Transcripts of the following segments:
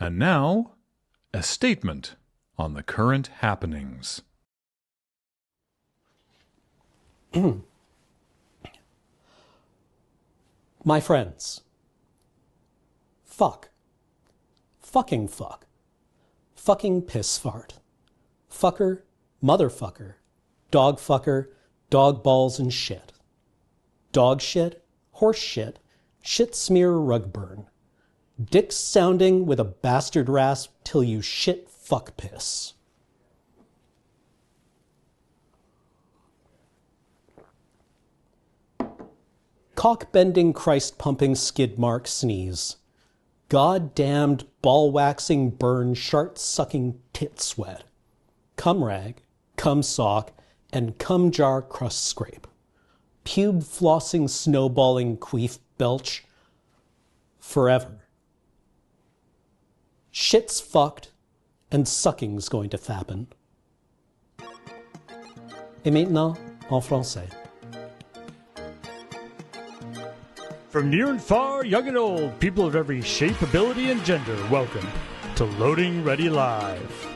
And now, a statement on the current happenings. My friends. Fuck. Fucking fuck. Fucking piss fart. Fucker, motherfucker. Dog fucker, dog balls and shit. Dog shit, horse shit, shit smear rug burn. Dick sounding with a bastard rasp till you shit fuck piss. Cock-bending, Christ-pumping, skid-mark sneeze. God-damned, ball-waxing, burn, shart-sucking tit sweat. Cum rag, cum sock, and cum jar crust scrape. Pube-flossing, snowballing, queef belch. Forever. Shit's fucked, and sucking's going to happen. Et maintenant, en français. From near and far, young and old, people of every shape, ability, and gender, welcome to Loading Ready Live.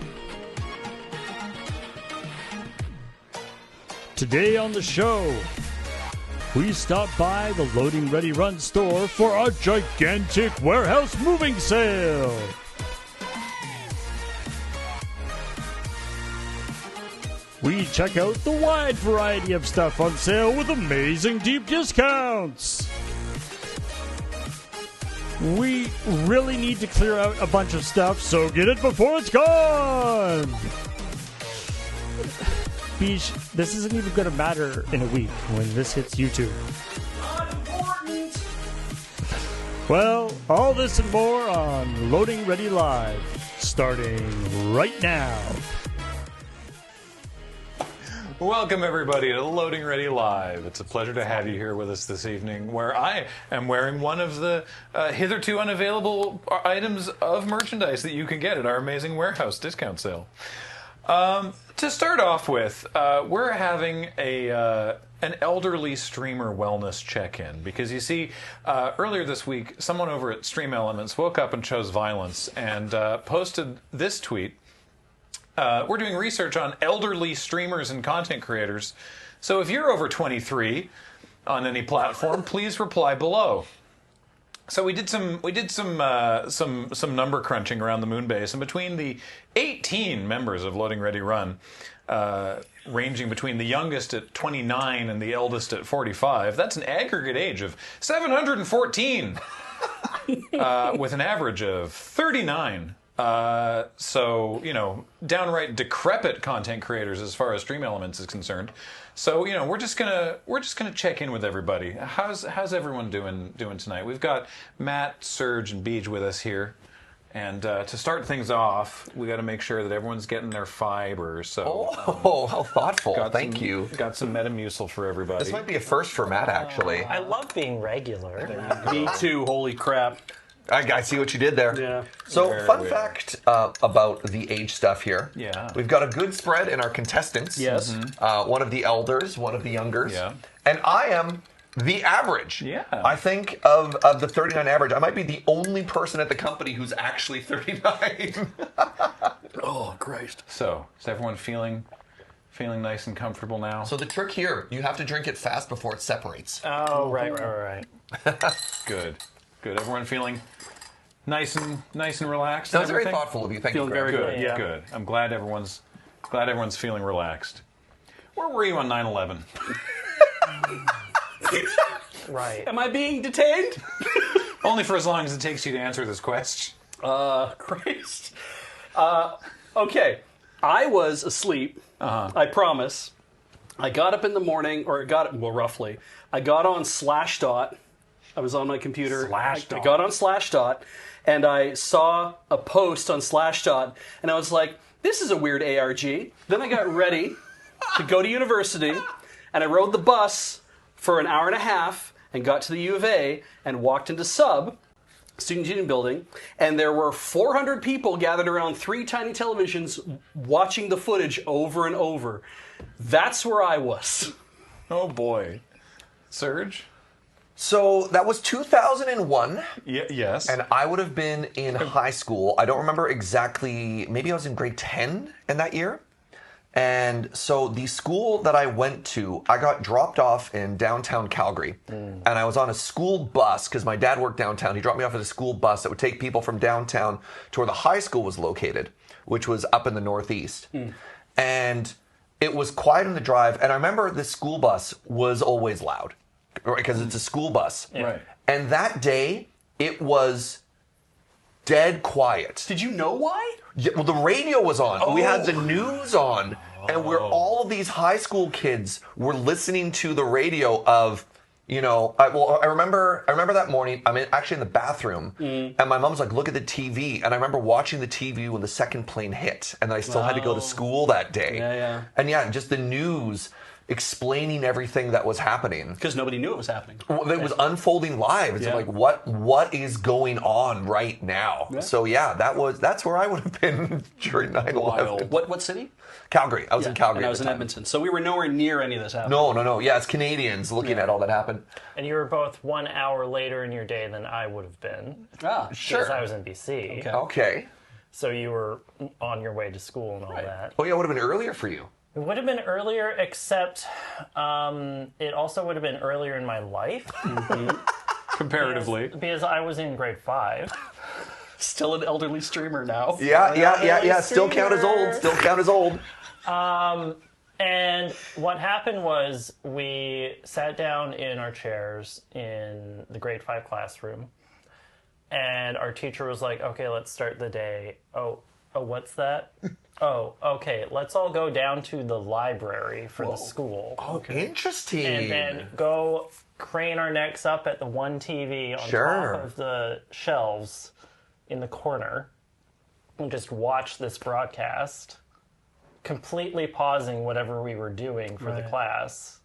Today on the show, we stop by the LoadingReadyRun store for a gigantic warehouse moving sale. We check out the wide variety of stuff on sale with amazing deep discounts. We really need to clear out a bunch of stuff, so get it before it's gone! Beach, this isn't even going to matter in a week when this hits YouTube. Not important! Well, all this and more on Loading Ready Live, starting right now. Welcome, everybody, to Loading Ready Live. It's a pleasure to have you here with us this evening, where I am wearing one of the hitherto unavailable items of merchandise that you can get at our amazing warehouse discount sale. To start off with, we're having an elderly streamer wellness check-in, because you see, earlier this week, someone over at Stream Elements woke up and chose violence and posted this tweet. We're doing research on elderly streamers and content creators. So if you're over 23 on any platform, please reply below. So we did some number crunching around the moon base, and between the 18 members of Loading Ready Run, ranging between the youngest at 29 and the eldest at 45, that's an aggregate age of 714, with an average of 39. So, you know, downright decrepit content creators as far as Stream Elements is concerned. So, you know, we're just gonna check in with everybody. How's everyone doing tonight? We've got Matt, Serge, and Beej with us here. And to start things off, we got to make sure that everyone's getting their fiber. So, how thoughtful! Thank you. Got some Metamucil for everybody. This might be a first for Matt, actually. I love being regular. Me too. Holy crap! I see what you did there. Yeah. So, fun fact about the age stuff here. Yeah. We've got a good spread in our contestants. Yes. One of the elders, one of the youngers. Yeah. And I am the average. Yeah. I think of the 39 average, I might be the only person at the company who's actually 39. Oh, Christ. So, is everyone feeling nice and comfortable now? So the trick here, you have to drink it fast before it separates. Oh, right. Good. Everyone feeling nice and relaxed. That was very everything? thoughtful of you. Thank Feeling you. very Greg. good. Yeah. Good. I'm glad everyone's feeling relaxed. Where were you on 9/11? Right. Am I being detained? Only for as long as it takes you to answer this question. Christ. Okay. I was asleep. I promise. I got up in the morning, roughly. I got on Slashdot. I was on my computer. Slashdot. I got on Slashdot, and I saw a post on Slashdot, and I was like, this is a weird ARG. Then I got ready to go to university, and I rode the bus for an hour and a half and got to the U of A and walked into Student Union Building, and there were 400 people gathered around 3 tiny televisions watching the footage over and over. That's where I was. Oh boy. Serge? So that was 2001. Yes. And I would have been in high school. I don't remember exactly. Maybe I was in grade 10 in that year. And so the school that I went to, I got dropped off in downtown Calgary. And I was on a school bus because my dad worked downtown. He dropped me off at a school bus that would take people from downtown to where the high school was located, which was up in the northeast. And it was quiet on the drive. And I remember the school bus was always loud because it's a school bus. Right. And that day, it was dead quiet. Did you know why? Yeah, well, the radio was on. We had the news on. And where all of these high school kids were listening to the radio of, you know, I remember that morning, I'm actually in the bathroom, and my mom's like, look at the TV. And I remember watching the TV when the second plane hit, and I still had to go to school that day. Yeah. And yeah, just the news explaining everything that was happening. Because nobody knew it was happening. Well, it was unfolding live. It's like, what is going on right now? Yeah. So yeah, that's where I would have been during 9/11. What city? Calgary. I was in Calgary. And I was at in the time. Edmonton. So we were nowhere near any of this happening. No. Yeah, it's Canadians looking at all that happened. And you were both 1 hour later in your day than I would have been. Ah, Because I was in BC. Okay. Okay. So you were on your way to school and all that. Oh yeah, it would have been earlier for you. It would have been earlier, except it also would have been earlier in my life. Comparatively. Because I was in grade 5. Still an elderly streamer now. Yeah. Still count as old. And what happened was we sat down in our chairs in the grade 5 classroom, and our teacher was like, okay, let's start the day. Oh, what's that? Oh, okay, let's all go down to the library for the school. Oh, interesting. And then go crane our necks up at the one TV on top of the shelves in the corner and just watch this broadcast, completely pausing whatever we were doing for the class.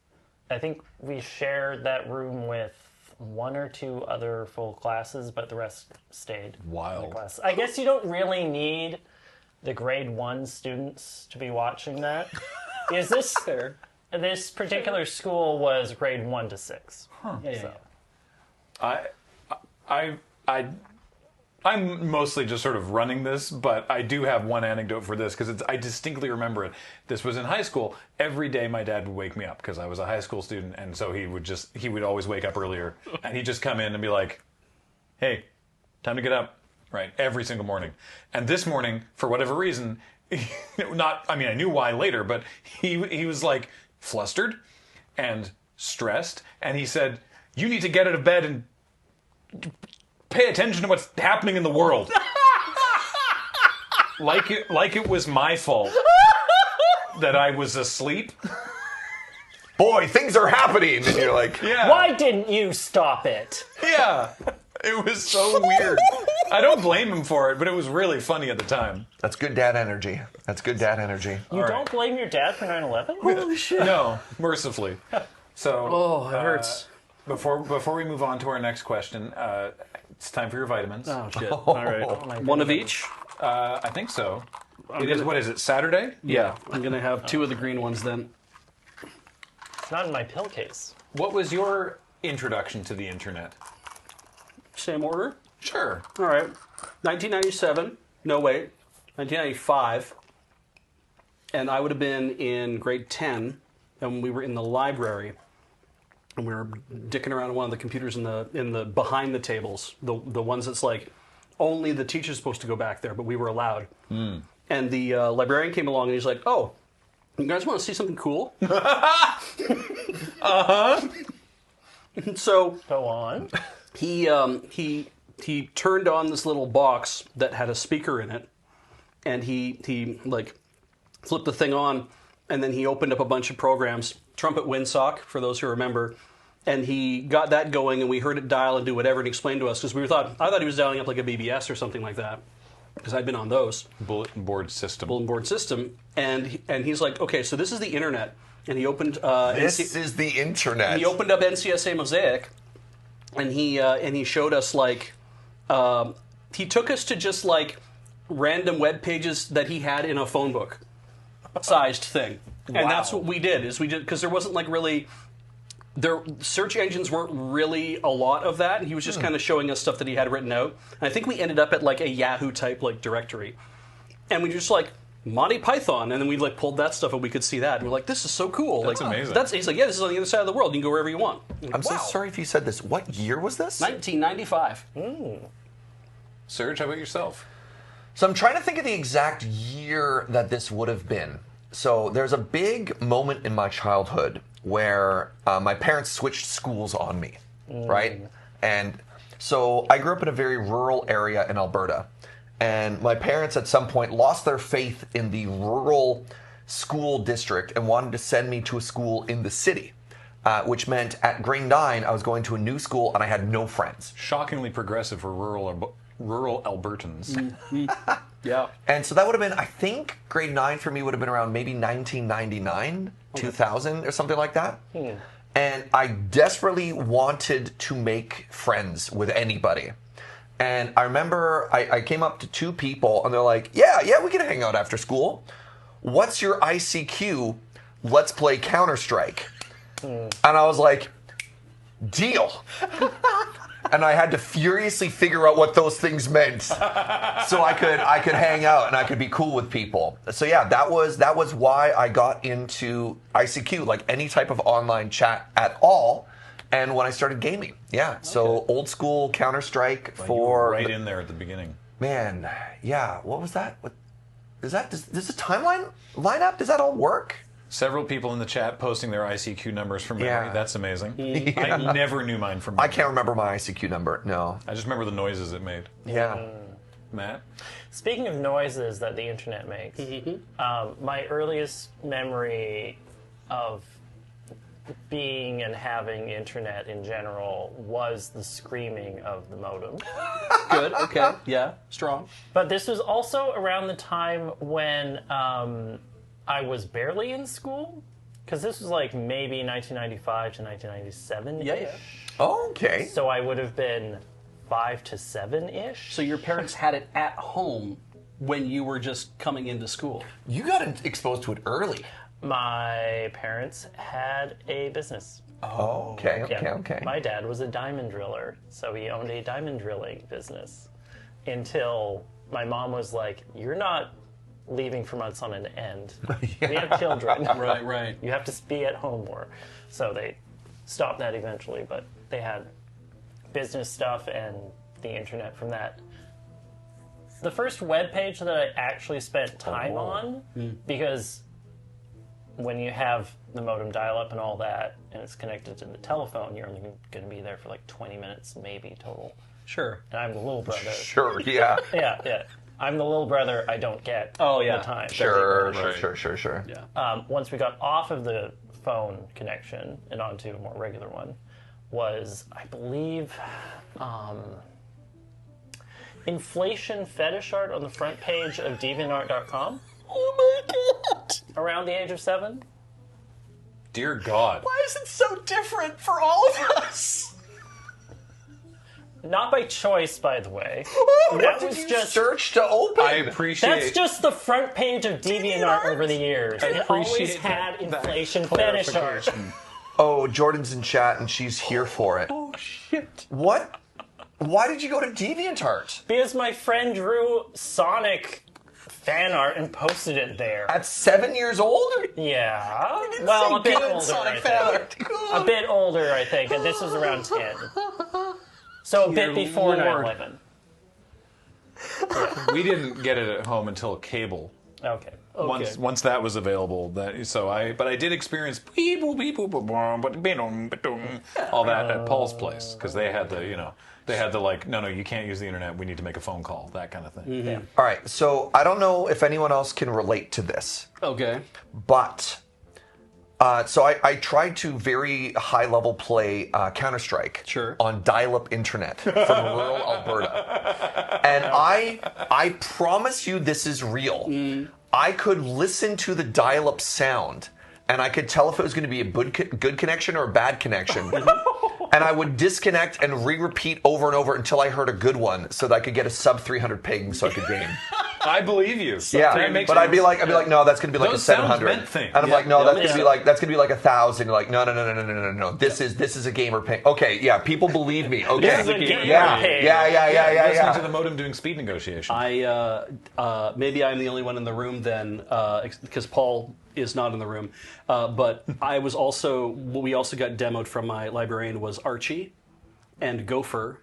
I think we shared that room with 1 or 2 other full classes, but the rest stayed. Wild. In the class. I guess you don't really need the grade 1 students to be watching that. Is this Fair. This particular school was grade 1 to 6. Yeah. I'm mostly just sort of running this, but I do have one anecdote for this because I distinctly remember it. This was in high school. Every day my dad would wake me up because I was a high school student, and so he would always wake up earlier, and he'd just come in and be like, "Hey, time to get up." Right, every single morning. And this morning, for whatever reason, I knew why later, but he was like flustered and stressed, and he said, "You need to get out of bed and pay attention to what's happening in the world." like it was my fault that I was asleep. Boy, things are happening. And you're like, Yeah. Why didn't you stop it? Yeah. It was so weird. I don't blame him for it, but it was really funny at the time. that's good dad energy. You don't blame your dad for 9/11? Holy shit. No, mercifully. So, Oh, that hurts. Before we move on to our next question, it's time for your vitamins. Oh, shit. All right. One of each? I think so. What is it, Saturday? Yeah. I'm going to have 2 of the green ones then. It's not in my pill case. What was your introduction to the internet? Same order? Sure. All right. 1997. No, wait. 1995. And I would have been in grade 10, and we were in the library. And we were dicking around on one of the computers in the behind the tables, the ones that's like only the teacher's supposed to go back there, but we were allowed. And the librarian came along and he's like, "Oh, you guys want to see something cool?" So Go on. he turned on this little box that had a speaker in it, and he like flipped the thing on, and then he opened up a bunch of programs. Trumpet Windsock, for those who remember, and he got that going, and we heard it dial and do whatever and explain to us because I thought he was dialing up like a BBS or something like that because I'd been on those Bulletin board system. and he's like, okay, so this is the internet, and he opened This is the internet. he opened up NCSA Mosaic, and he showed us like he took us to just like random web pages that he had in a phone book sized thing. And that's what we did because there wasn't like really search engines weren't really a lot of that, and he was just kind of showing us stuff that he had written out. And I think we ended up at like a Yahoo type like directory, and we just like Monty Python, and then we like pulled that stuff and we could see that, and we're like, this is so cool. That's like, amazing. He's like, yeah, this is on the other side of the world. You can go wherever you want. I'm so sorry if you said this. What year was this? 1995. Serge, how about yourself? So I'm trying to think of the exact year that this would have been. So there's a big moment in my childhood where my parents switched schools on me, right? And so I grew up in a very rural area in Alberta. And my parents at some point lost their faith in the rural school district and wanted to send me to a school in the city, which meant at grade 9 I was going to a new school and I had no friends. Shockingly progressive for rural Albertans. Yeah. And so that would have been, I think, grade 9 for me would have been around maybe 1999, 2000 or something like that. And I desperately wanted to make friends with anybody. And I remember I came up to 2 people and they're like, yeah, we can hang out after school. What's your ICQ? Let's play Counter-Strike. And I was like, deal. And I had to furiously figure out what those things meant so I could hang out and I could be cool with people. So yeah, that was why I got into ICQ, like any type of online chat at all. And when I started gaming, so old school Counter-Strike for right in there at the beginning. Man, yeah. What was that? Does the timeline line up? Does that all work? Several people in the chat posting their ICQ numbers from memory. Yeah. That's amazing. I never knew mine from memory. I can't remember my ICQ number. No. I just remember the noises it made. Yeah. Matt? Speaking of noises that the internet makes, my earliest memory of being and having internet in general was the screaming of the modem. Good. Okay. Yeah. Strong. But this was also around the time when I was barely in school, because this was like maybe 1995 to 1997. Yeah. Okay. So I would have been 5 to 7-ish. So your parents had it at home when you were just coming into school. You got exposed to it early. My parents had a business. Oh, okay. My dad was a diamond driller, so he owned a diamond drilling business until my mom was like, you're not leaving for months on an end. We have children. Right. You have to be at home more. So they stopped that eventually, but they had business stuff and the internet from that. The first web page that I actually spent time on, because when you have the modem dial-up and all that, and it's connected to the telephone, you're only going to be there for like 20 minutes maybe total. Sure. And I'm the little brother. Sure, yeah. Yeah. I'm the little brother I don't get Oh, yeah. the time. Sure. Yeah. Once we got off of the phone connection and onto a more regular one, was, I believe, inflation fetish art on the front page of DeviantArt.com. Oh my god! Around the age of 7. Dear God. Why is it so different for all of us? Not by choice, by the way. What did you search to open? I appreciate That's just the front page of DeviantArt over the years. It always appreciate had that inflation fetish art. Oh, Jordan's in chat and she's here for it. Oh shit! What? Why did you go to DeviantArt? Because my friend drew Sonic fan art and posted it there. At 7 years old? Yeah. Well, a bit older, Sonic I fan think. art. A bit older, I think, and this was around 10. So a bit before Lord. 9/11. We didn't get it at home until cable. Okay. Once that was available, but I did experience all that at Paul's place because they had the like, no, you can't use the internet. We need to make a phone call, that kind of thing. Yeah. All right, so I don't know if anyone else can relate to this, Okay. but so I tried to very high level play Counter-Strike on dial-up internet from rural Alberta, and I promise you this is real. I could listen to the dial-up sound, and I could tell if it was going to be a good connection or a bad connection. And I would disconnect and re-repeat over and over until I heard a good one so that I could get a sub 300 ping so I could game. I believe you. Yeah, That makes but I'd be sense. like, no, that's gonna be like Those a sounds 700. meant thing. And I'm Yeah. like, no, Yeah. that's gonna be like 1,000. You're like, no. This is a gamer ping. Okay, yeah, people believe me. Okay, This is a gamer yeah, ping. yeah. Listening to the modem doing speed negotiation. Maybe I'm the only one in the room then, because Paul is not in the room. But what we also got demoed from my librarian was Archie and Gopher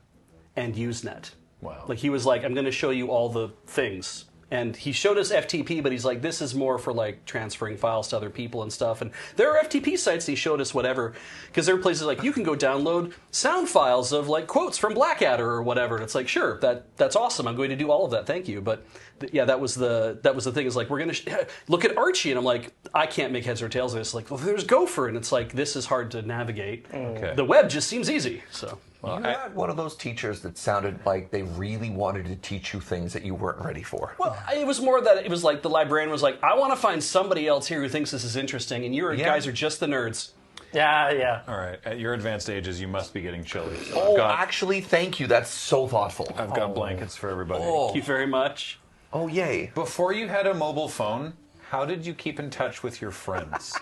and Usenet. Wow. Like, he was like, I'm going to show you all the things. And he showed us FTP, but he's like, this is more for like transferring files to other people and stuff. And there are FTP sites, he showed us whatever. Because there are places like, you can go download sound files of like quotes from Blackadder or whatever. And it's like, sure, that's awesome. I'm going to do all of that. Thank you. But yeah, that was the thing, is like, we're going to look at Archie. And I'm like, I can't make heads or tails of this. Like, well, there's Gopher. And it's like, this is hard to navigate. Okay. The web just seems easy. So. You had one of those teachers that sounded like they really wanted to teach you things that you weren't ready for. Well, it was more that it was like the librarian was like, I want to find somebody else here who thinks this is interesting, and you guys are just the nerds. Yeah. All right. At your advanced ages, you must be getting chilly. So Oh, actually, thank you. That's so thoughtful. I've got blankets for everybody. Thank you very much. Oh, yay. Before you had a mobile phone, how did you keep in touch with your friends?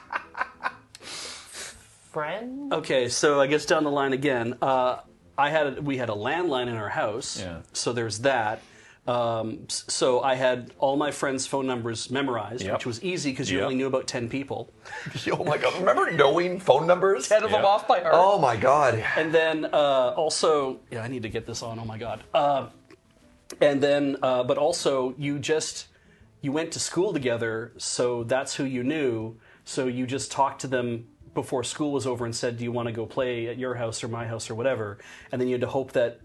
Friend? Okay, so I guess down the line again. We had a landline in our house, so there's that. So I had all my friends' phone numbers memorized, which was easy because you only knew about 10 people. Oh my God! Remember knowing phone numbers? 10 of them off by heart. Oh my God! And then also, I need to get this on. Oh my God! And then, but also, you went to school together, so that's who you knew. So you just talked to them before school was over and said, do you want to go play at your house or my house or whatever? And then you had to hope that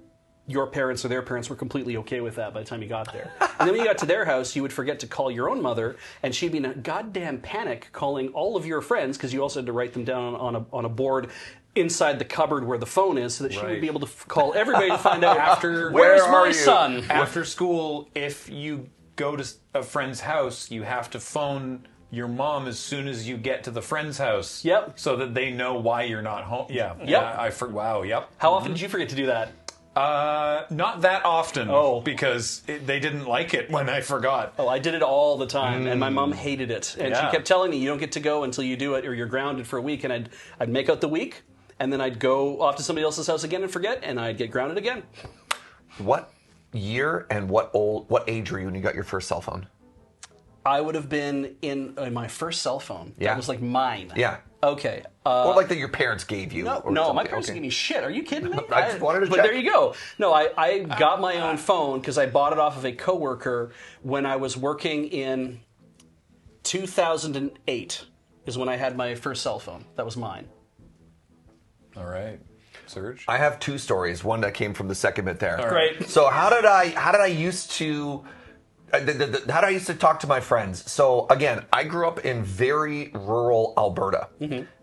your parents or their parents were completely okay with that by the time you got there. And then when you got to their house, you would forget to call your own mother, and she'd be in a goddamn panic calling all of your friends, because you also had to write them down on a board inside the cupboard where the phone is, so that she would be able to call everybody to find out where's my son? After school, if you go to a friend's house, you have to phone your mom as soon as you get to the friend's house. Yep. So that they know why you're not home. Yeah. Yep. Yeah. Wow. Yep. How often did you forget to do that? Not that often. Oh. Because they didn't like it when I forgot. Oh, I did it all the time, and my mom hated it. And she kept telling me, you don't get to go until you do it, or you're grounded for a week. And I'd make out the week, and then I'd go off to somebody else's house again and forget, and I'd get grounded again. What year and what age were you when you got your first cell phone? I would have been in my first cell phone. Yeah. That was like mine. Yeah. Okay. Or like that your parents gave you. No, or my something. parents didn't give me shit. Are you kidding me? I just wanted to But check. there you go. No, I got my own phone because I bought it off of a coworker when I was working in 2008 is when I had my first cell phone. That was mine. All right. Serge? I have two stories. One that came from the second bit there. Great. So how did I used to how did I used to talk to my friends? So again, I grew up in very rural Alberta,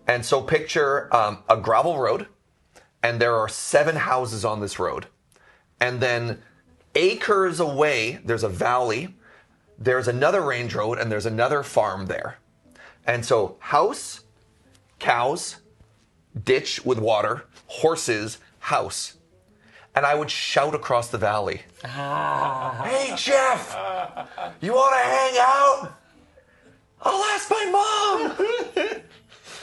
and so picture a gravel road, and there are 7 houses on this road, and then acres away there's a valley, there's another range road, and there's another farm there, and so house, cows, ditch with water, horses, house. And I would shout across the valley, "Hey, Jeff, you want to hang out? I'll ask my mom."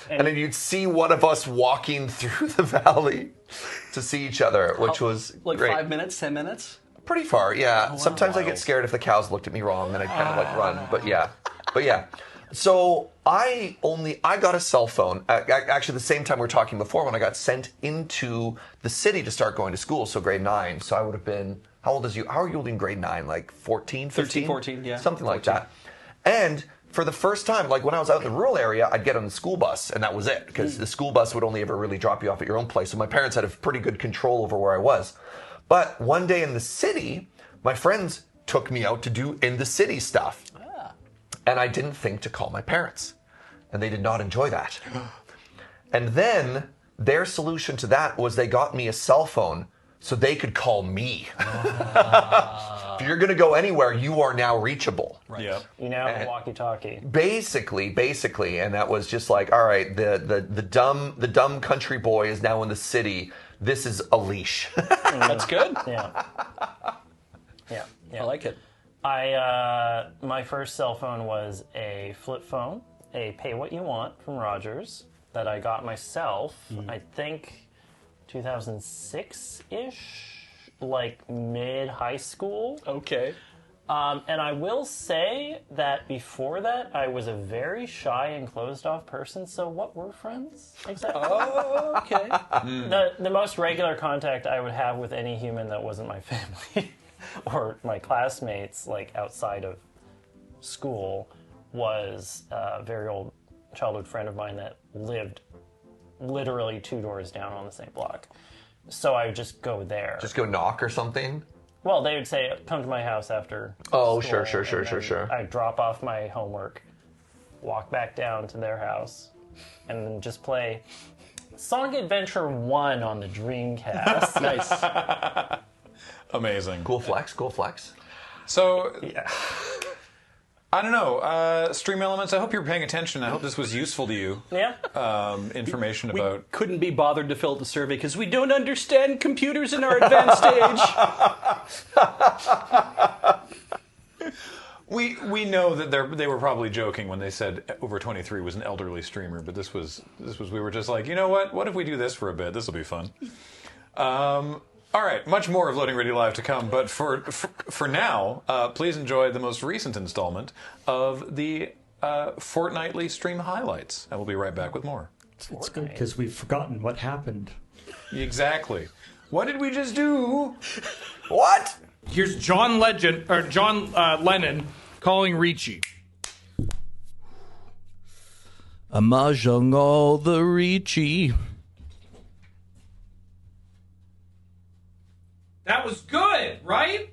And then you'd see one of us walking through the valley to see each other, which was Like great. 5 minutes, 10 minutes? Pretty far, yeah. Sometimes I get scared if the cows looked at me wrong, then I'd kind of like run. But yeah. So I got a cell phone, actually the same time we were talking before, when I got sent into the city to start going to school, so grade 9. So I would have been, how are you in grade 9? Like 14, 15? 13, 14, yeah. Something like that. And for the first time, like when I was out in the rural area, I'd get on the school bus, and that was it, because the school bus would only ever really drop you off at your own place. So my parents had a pretty good control over where I was. But one day in the city, my friends took me out to do in the city stuff. And I didn't think to call my parents. And they did not enjoy that. And then their solution to that was they got me a cell phone so they could call me. If you're going to go anywhere, you are now reachable. Right. Yep. You now have a walkie-talkie. Basically. And that was just like, all right, the dumb country boy is now in the city. This is a leash. That's good. Yeah. I like it. My first cell phone was a flip phone, a pay what you want from Rogers that I got myself, I think 2006-ish, like mid-high school. Okay. And I will say that before that, I was a very shy and closed-off person, so what were friends exactly? Oh, okay. The most regular contact I would have with any human that wasn't my family or my classmates, like outside of school, was a very old childhood friend of mine that lived literally 2 doors down on the same block. So I would just go there. Just go knock or something? Well, they would say, come to my house after Oh, school, sure. I'd drop off my homework, walk back down to their house, and then just play Sonic Adventure 1 on the Dreamcast. Nice. Amazing. Cool flex. So, I don't know. Stream Elements, I hope you're paying attention. I hope this was useful to you. Yeah. Information We about... couldn't be bothered to fill out the survey because we don't understand computers in our advanced age. We know that they were probably joking when they said over 23 was an elderly streamer, but this was we were just like, you know what? What if we do this for a bit? This will be fun. All right, much more of Loading Ready Live to come, but for now, please enjoy the most recent installment of the fortnightly stream highlights, and we'll be right back with more. It's good because we've forgotten what happened. Exactly. What did we just do? What? Here's John Lennon calling Ricci. Amajang all the Ricci. That was good, right?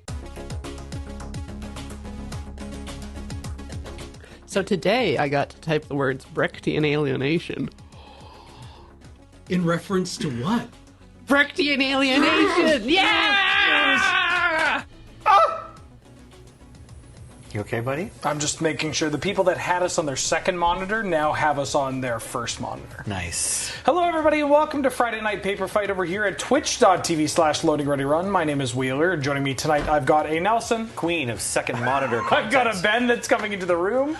So today I got to type the words Brechtian alienation. In reference to what? Brechtian alienation! Yeah! You okay, buddy? I'm just making sure the people that had us on their second monitor now have us on their first monitor. Nice. Hello, everybody, and welcome to Friday Night Paper Fight over here at twitch.tv/LoadingReadyRun. My name is Wheeler. Joining me tonight, I've got a Nelson. Queen of second monitor content. I've got a Ben that's coming into the room.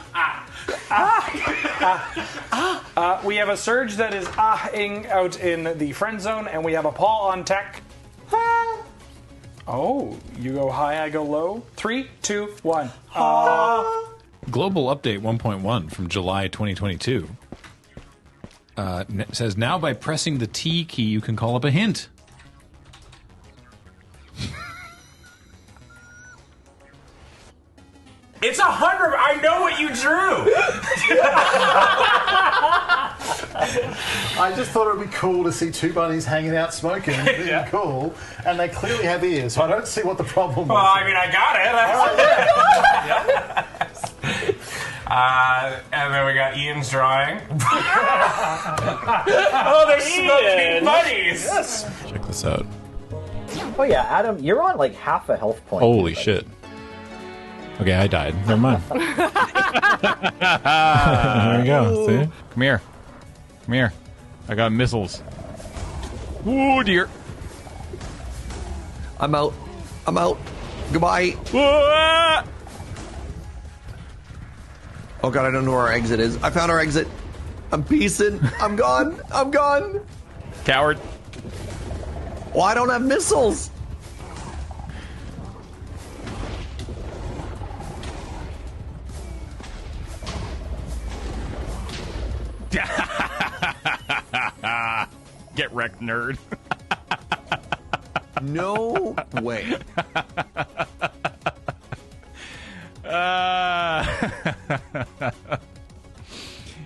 We have a Surge that is ing out in the friend zone, and we have a Paul on tech. Oh, you go high, I go low. 3, 2, 1. Global Update 1.1 from July 2022 says, now by pressing the T key, you can call up a hint. It's 100. I know what you drew. I just thought it would be cool to see two bunnies hanging out smoking, being cool, and they clearly have ears, so I don't see what the problem was. Well, I mean, I got it. And then we got Ian's drawing. Oh, they're smoking buddies. Yes. Check this out. Oh yeah, Adam, you're on like half a health point. Holy shit. Okay, I died. Never mind. There we go. See? Come here. Come here. I got missiles. Oh, dear. I'm out. Goodbye. Oh god, I don't know where our exit is. I found our exit. I'm peacing. I'm gone. Coward. Well, I don't have missiles. Get wrecked, nerd. No way.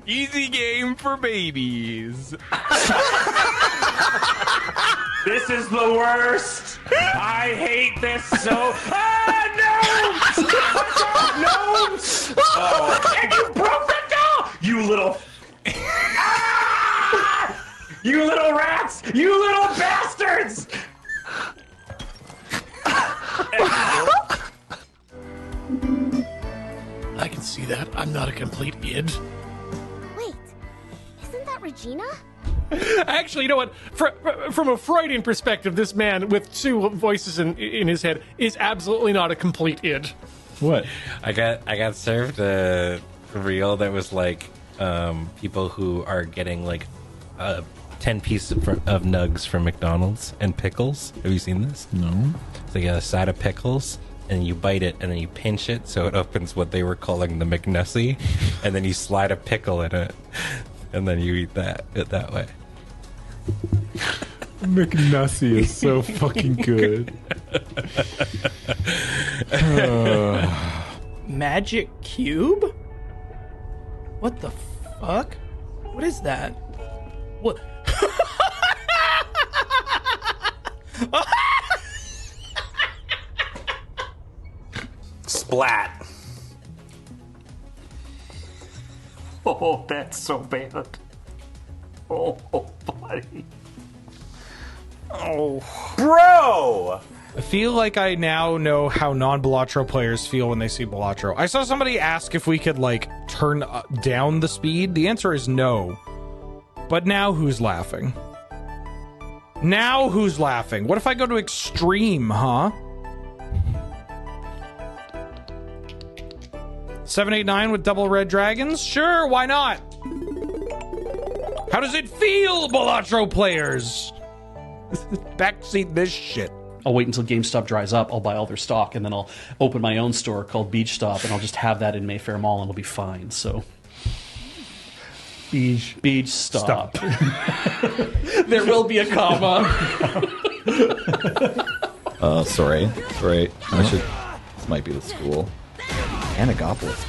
Easy game for babies. This is the worst. I hate this so. No! Oh. And you broke the doll! You little. You little rats! You little bastards! I can see that. I'm not a complete id. Wait, isn't that Regina? Actually, you know what? From a Freudian perspective, this man with two voices in his head is absolutely not a complete id. What? I got served a reel that was like people who are getting like 10 pieces of nugs from McDonald's and pickles. Have you seen this? No. So you get a side of pickles, and you bite it, and then you pinch it so it opens what they were calling the McNussy, and then you slide a pickle in it, and then you eat that way. McNussy is so fucking good. Magic cube? What the fuck? What is that? What? Splat. Oh, that's so bad. Oh, buddy. Oh. Bro! I feel like I now know how non-Balatro players feel when they see Balatro. I saw somebody ask if we could, like, turn down the speed. The answer is no. But now who's laughing? Now who's laughing? What if I go to extreme, huh? 789 with double red dragons? Sure, why not? How does it feel, Balatro players? Backseat this shit. I'll wait until GameStop dries up. I'll buy all their stock, and then I'll open my own store called Beach Stop, and I'll just have that in Mayfair Mall, and it'll be fine. So, Beach Stop. There will be a comma. Sorry. I should. This might be the school. Anagopolis.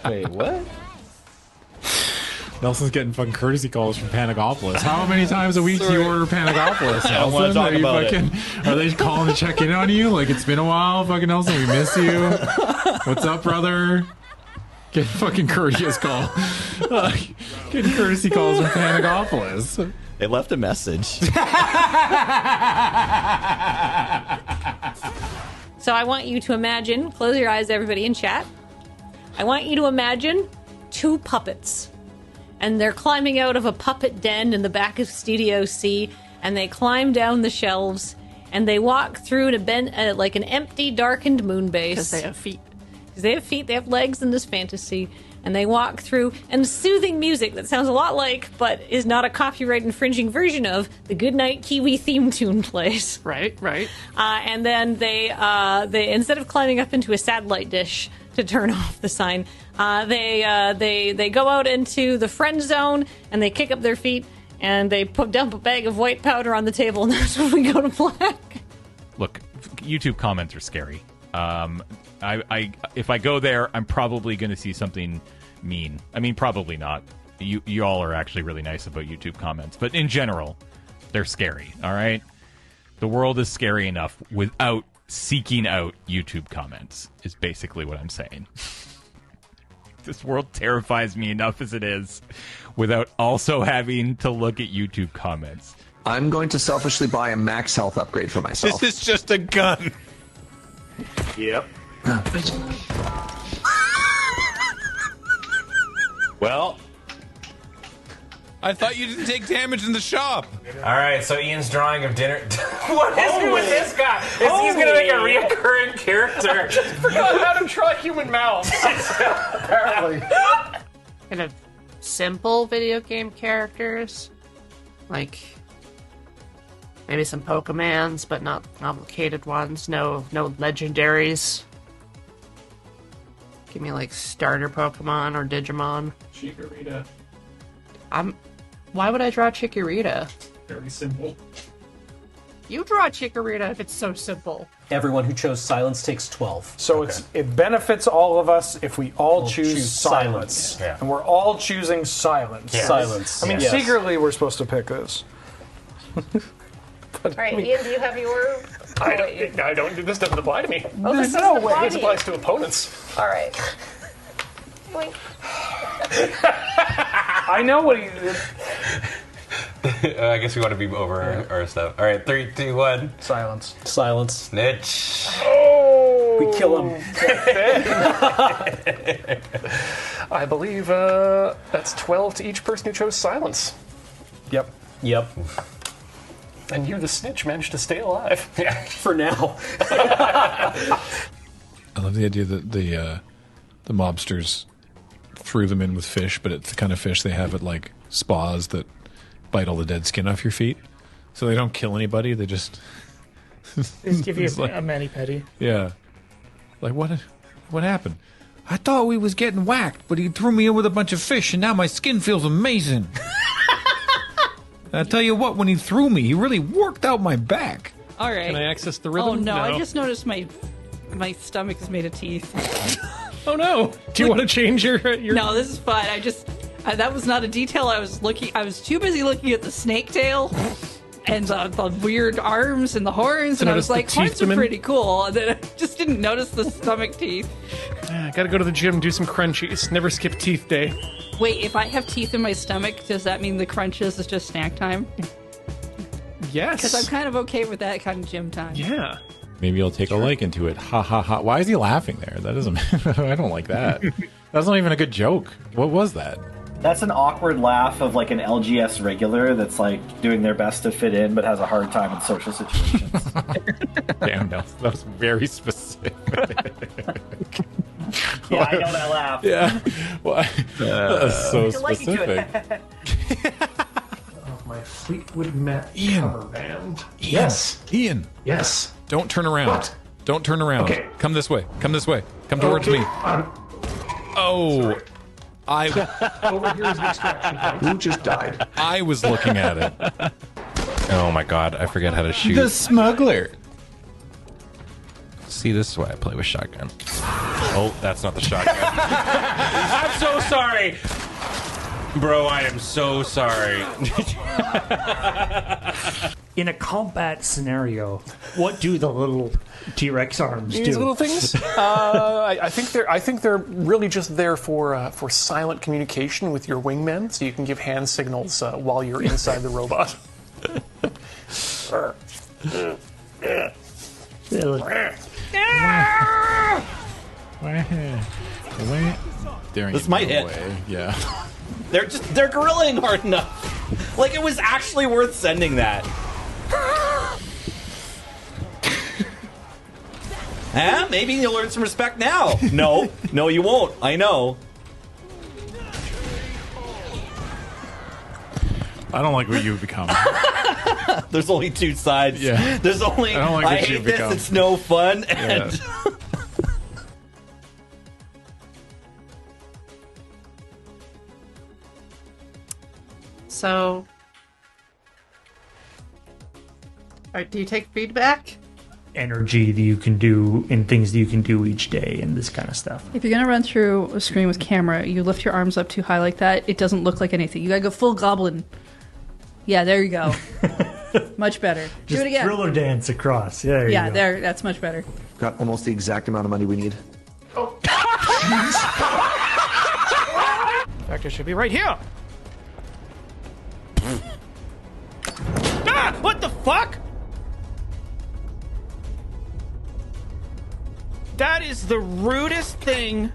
Wait, what? Nelson's getting fucking courtesy calls from Panagopolis. How many times a week do you order Panagopolis, Nelson? I don't want to talk about it. Are they calling to check in on you? Like, it's been a while, fucking Nelson, we miss you. What's up, brother? Get fucking courteous call. Getting courtesy calls from Panagopolis. They left a message. So I want you to imagine, close your eyes, everybody in chat. I want you to imagine 2 puppets. And they're climbing out of a puppet den in the back of Studio C, and they climb down the shelves, and they walk through to like an empty, darkened moon base. Because they have feet. Because they have feet, they have legs in this fantasy, and they walk through, and soothing music that sounds a lot like, but is not a copyright infringing version of, the Goodnight Kiwi theme tune plays. Right. And then they instead of climbing up into a satellite dish to turn off the sign, they go out into the friend zone, and they kick up their feet, and they dump a bag of white powder on the table, and that's when we go to black. Look, YouTube comments are scary. If I go there, I'm probably going to see something mean. I mean, probably not. You all are actually really nice about YouTube comments, but in general, they're scary. All right, the world is scary enough without seeking out YouTube comments. Is basically what I'm saying. This world terrifies me enough as it is, without also having to look at YouTube comments. I'm going to selfishly buy a max health upgrade for myself. This is just a gun. Yep. Well, I thought you didn't take damage in the shop. All right, so Ian's drawing of dinner. What is it with this guy? He's going to make a reoccurring character. I just forgot how to draw human mouths. Apparently. Kind of simple video game characters. Like, maybe some Pokemons, but not complicated ones. No legendaries. Give me, like, starter Pokemon or Digimon. Chikorita. Why would I draw Chikorita? Very simple. You draw Chikorita if it's so simple. Everyone who chose silence takes 12. So it benefits all of us if we all choose silence. Yeah. And we're all choosing silence. Yes. Silence. I mean, Yes. secretly we're supposed to pick this. All right, Ian, do you have your... I don't. This doesn't apply to me. Oh, this doesn't apply This to you. applies to opponents. All right. Boink. I know what he... I guess we want to be over our stuff. All right, 3, 2, 1. Silence. Silence. Snitch. Oh! We kill him. I believe that's 12 to each person who chose silence. Yep. And you, the snitch, managed to stay alive. For now. I love the idea that the mobsters threw them in with fish, but it's the kind of fish they have at like spas that bite all the dead skin off your feet. So they don't kill anybody. They just give you like, a mani-pedi. Yeah. Like what happened? I thought we was getting whacked, but he threw me in with a bunch of fish, and now my skin feels amazing. I tell you what, when he threw me, he really worked out my back. All right. Can I access the rhythm? Oh no, I just noticed my stomach is made of teeth. Oh no! Do you want to change your? No, this is fine. That was not a detail. I was too busy looking at the snake tail and the weird arms and the horns, and I was like, horns are pretty cool. And then I just didn't notice the stomach teeth. I gotta go to the gym and do some crunchies. Never skip teeth day. Wait, if I have teeth in my stomach, does that mean the crunches is just snack time? Yes. Because I'm kind of okay with that kind of gym time. Yeah. Maybe you'll take a liking to it. Ha ha ha. Why is he laughing there? That doesn't. I don't like that. That's not even a good joke. What was that? That's an awkward laugh of like an LGS regular that's like doing their best to fit in but has a hard time in social situations. Damn, that was very specific. Yeah, I know that laugh. Yeah. Well, that's so specific. My Fleetwood Mac cover band. Yes. Ian. Yes. Don't turn around. What? Don't turn around. Okay. Come this way. Come this way. Come towards me. Oh. Over here is the extraction point. Who just died? I was looking at it. Oh my god, I forget how to shoot. The smuggler. See, this is why I play with shotgun. Oh, that's not the shotgun. I'm so sorry. Bro, I am so sorry. In a combat scenario, what do the little T-Rex arms do? These little things? I think they're really just there for silent communication with your wingmen, so you can give hand signals while you're inside the robot. This might hit. Yeah. They're gorillaing hard enough. Like it was actually worth sending that. Maybe you'll learn some respect now. No, you won't. I know. I don't like what you've become. There's only two sides. Yeah. There's only. I don't like I what hate you've this. become. It's no fun. And Yeah. So, do you take feedback? Energy that you can do and things that you can do each day and this kind of stuff. If you're gonna run through a screen with camera, you lift your arms up too high like that, it doesn't look like anything. You gotta go full goblin. Yeah, there you go. Much better. Just do it again. thriller dance across. Yeah, Yeah, you go. there. That's much better. Got almost the exact amount of money we need. In fact, it should be right here. Ah! What the fuck? That is the rudest thing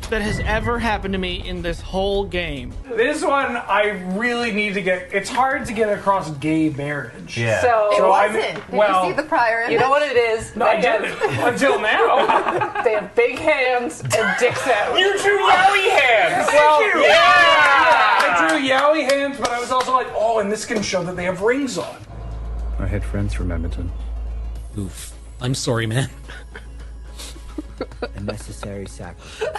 that has ever happened to me in this whole game. This one, I really need to get. It's hard to get across gay marriage. Yeah. It wasn't. Did well, you see the prior image? You know what it is? No, I didn't until now. They have big hands and dicks out. You drew yowie hands. Thank you. Yeah. I drew yowie hands, but I was also like, oh, and this can show that they have rings on. I had friends from Edmonton. Oof. I'm sorry, man. A necessary sacrifice.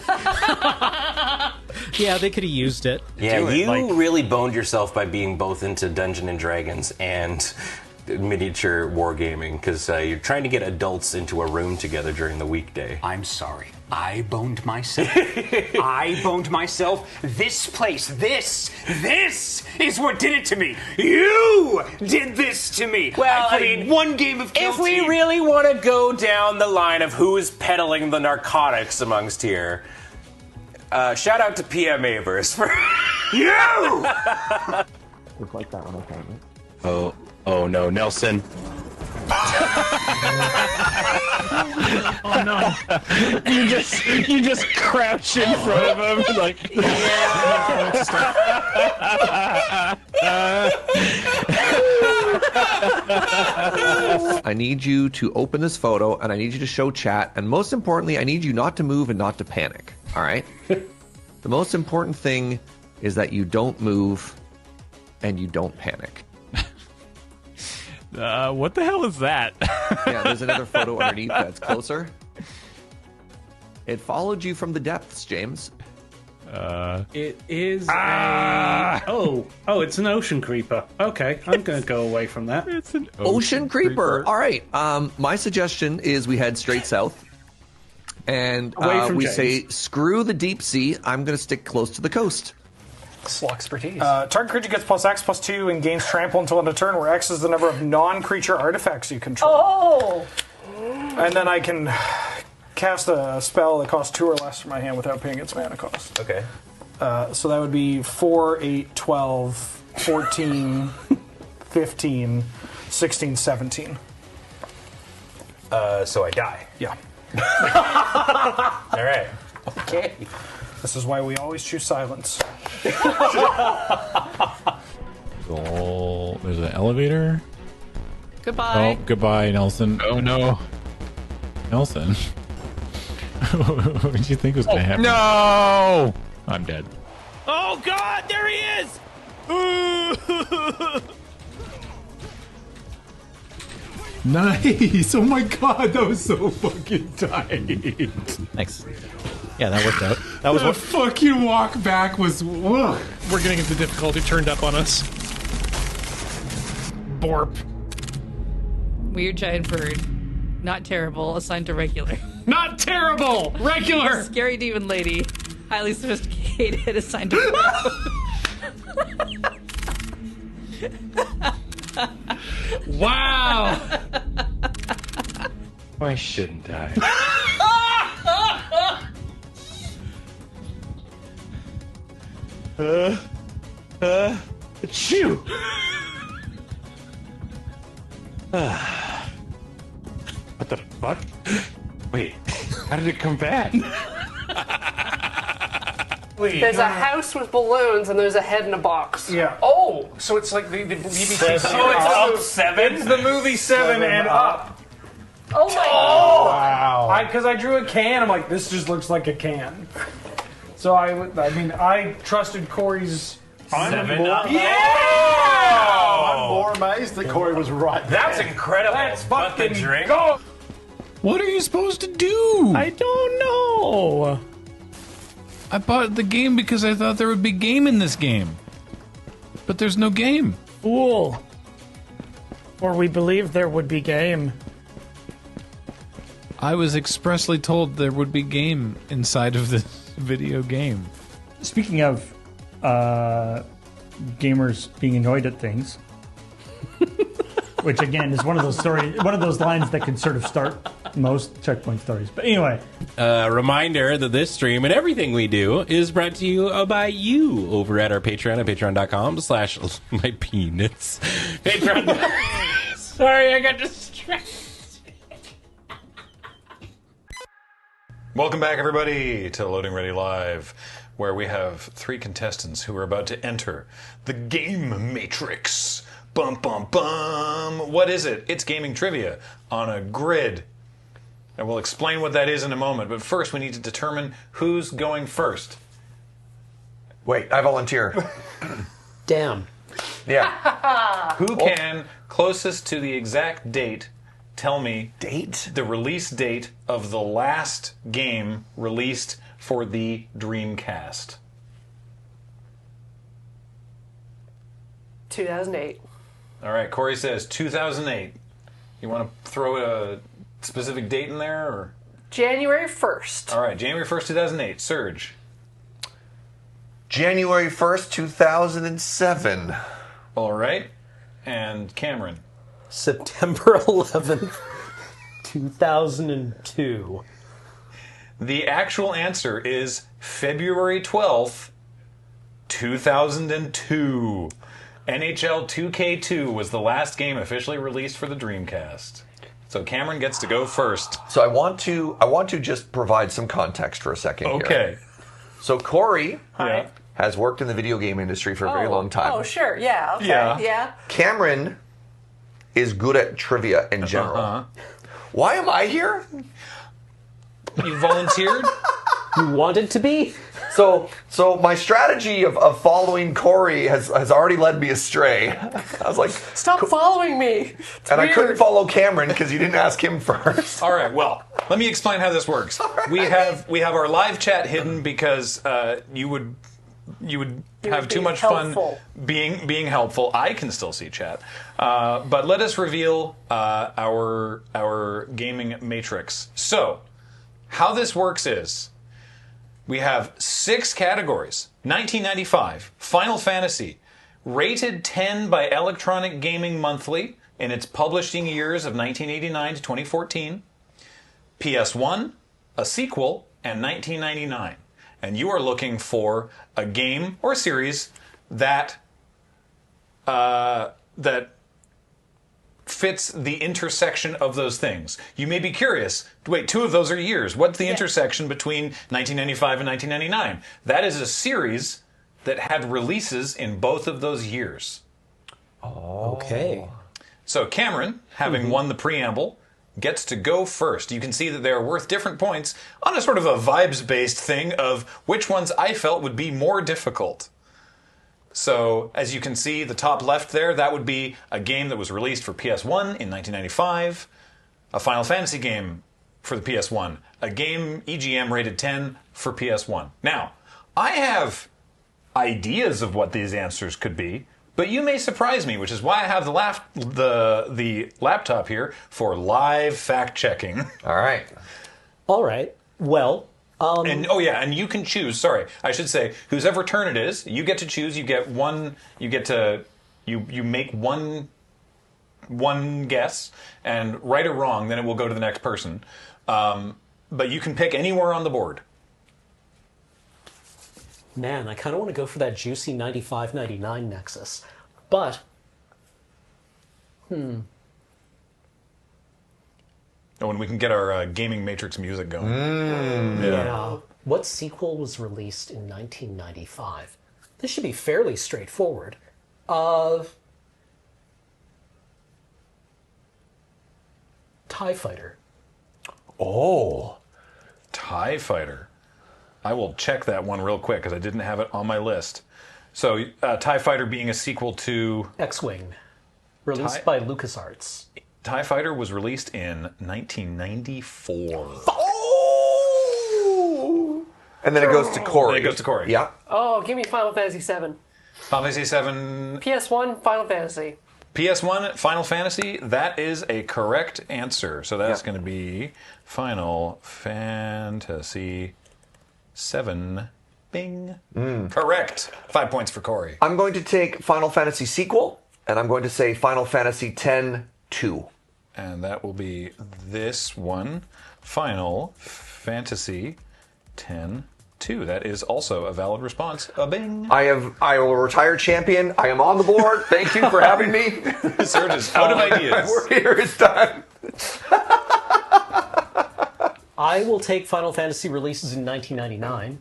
Yeah, they could have used it. Yeah, you really boned yourself by being both into Dungeons and Dragons and miniature wargaming because you're trying to get adults into a room together during the weekday. I'm sorry. I boned myself. I boned myself. This place, this is what did it to me. You did this to me. Well, I played one game of Kill if we Team. really want to go down the line of who's peddling the narcotics amongst here, shout out to PM Avers for you. Look like that one, okay. Oh no, Nelson. Oh no! You just crouch in front of him like I need you to open this photo, and I need you to show chat, and most importantly, I need you not to move and not to panic, all right? The most important thing is that you don't move and you don't panic. What the hell is that? Yeah, there's another photo underneath that's closer. It followed you from the depths, James. It is it's an ocean creeper. Okay, I'm going to go away from that. It's an Ocean creeper. All right. My suggestion is we head straight south. And Away from we James. say, screw the deep sea. I'm going to stick close to the coast. Slow expertise. Target creature gets +X/+2 and gains trample until end of turn, where X is the number of non-creature artifacts you control. Oh! And then I can cast a spell that costs 2 or less from my hand without paying its mana cost. Okay. So that would be 4, 8, 12, 14, 15, 16, 17. So I die. Yeah. All right. Okay. This is why we always choose silence. Oh, there's an elevator. Goodbye. Oh, goodbye, Nelson. Oh no, Nelson. What did you think was going to happen? No! I'm dead. Oh God, there he is! Nice! Oh my god, that was so fucking tight. Thanks. Yeah, that worked out. That was the what. fucking walk back was. Ugh. We're getting the difficulty turned up on us. Borp. Weird giant bird. Not terrible. Assigned to regular. Not terrible! Regular! Scary demon lady. Highly sophisticated. Assigned to Wow! I shouldn't die. Shoo! What the fuck? Wait, how did it come back? Wait, there's a house with balloons and there's a head in a box. Yeah. Oh, so it's like the BBC. Oh, it's up 7? It's the movie Seven and Up. Oh my Oh! Wow. Because I drew a can, I'm like, this just looks like a can. So I trusted Corey's. Seven Up. I'm more amazed that Corey was right. That's incredible. Let's But the fucking drink? go. What are you supposed to do? I don't know. I bought the game because I thought there would be game in this game. But there's no game. Fool. Or we believed there would be game. I was expressly told there would be game inside of this video game. Speaking of gamers being annoyed at things, which again is one of those lines that can sort of start most checkpoint stories. But anyway, Reminder that this stream and everything we do is brought to you by you over at our Patreon at patreon.com/mypenis. Patreon. Sorry, I got distracted. Welcome back, everybody, to Loading Ready Live, where we have 3 contestants who are about to enter the Game Matrix. Bum, bum, bum. What is it? It's gaming trivia on a grid. And we'll explain what that is in a moment, but first we need to determine who's going first. Wait, I volunteer. Damn. Yeah. Who can, closest to the exact date, tell me the release date of the last game released for the Dreamcast? 2008. All right, Corey says 2008. You want to throw a specific date in there, or? January 1st. All right, January 1st, 2008. Surge. January 1st, 2007. All right. And Cameron. September 11th, 2002. The actual answer is February 12th, 2002. NHL 2K2 was the last game officially released for the Dreamcast. So Cameron gets to go first. So I want to just provide some context for a second here. Okay. So Corey Hi. has worked in the video game industry for a very long time. Oh, sure. Yeah. Okay. Yeah. Yeah. Cameron is good at trivia in general. Why am I here? You volunteered? You wanted to be? So my strategy of following Corey has already led me astray. I was like, stop following me. It's and weird. I couldn't follow Cameron because you didn't ask him first. All right, well, let me explain how this works. We have our live chat hidden because you would have too much fun being helpful. I can still see chat, but let us reveal our gaming matrix. So, how this works is we have 6 categories: 1995, Final Fantasy, rated 10 by Electronic Gaming Monthly in its publishing years of 1989 to 2014, PS1, a sequel, and 1999. And you are looking for a game or a series that fits the intersection of those things. You may be curious, wait, 2 of those are years. What's the intersection between 1995 and 1999? That is a series that had releases in both of those years. Okay. So Cameron, having won the preamble, gets to go first. You can see that they are worth different points on a sort of a vibes-based thing of which ones I felt would be more difficult. So, as you can see, the top left there, that would be a game that was released for PS1 in 1995, a Final Fantasy game for the PS1, a game EGM rated 10 for PS1. Now, I have ideas of what these answers could be, but you may surprise me, which is why I have the laptop here for live fact-checking. All right. All right. Well... and and you can choose. Sorry, I should say, whosever turn it is, you get to choose. You get one. You get to you make one guess, and right or wrong, then it will go to the next person. But you can pick anywhere on the board. Man, I kind of want to go for that juicy 95-99 Nexus, but Oh, and we can get our gaming matrix music going. Yeah. What sequel was released in 1995? This should be fairly straightforward. TIE Fighter. Oh, TIE Fighter. I will check that one real quick because I didn't have it on my list. So, TIE Fighter being a sequel to... X-Wing. Released by LucasArts. TIE Fighter was released in 1994. Oh! And then it goes to Corey. Then it goes to Corey. Yeah. Oh, give me Final Fantasy VII. Final Fantasy VII... PS1, Final Fantasy. PS1, Final Fantasy, that is a correct answer. So that's going to be Final Fantasy VII. Bing. Correct. 5 points for Corey. I'm going to take Final Fantasy sequel, and I'm going to say Final Fantasy X-2. And that will be this one, Final Fantasy X-2. That is also a valid response. A bing. I am a retired champion. I am on the board. Thank you for having me. Sir is out of ideas. My work here is done. I will take Final Fantasy releases in 1999.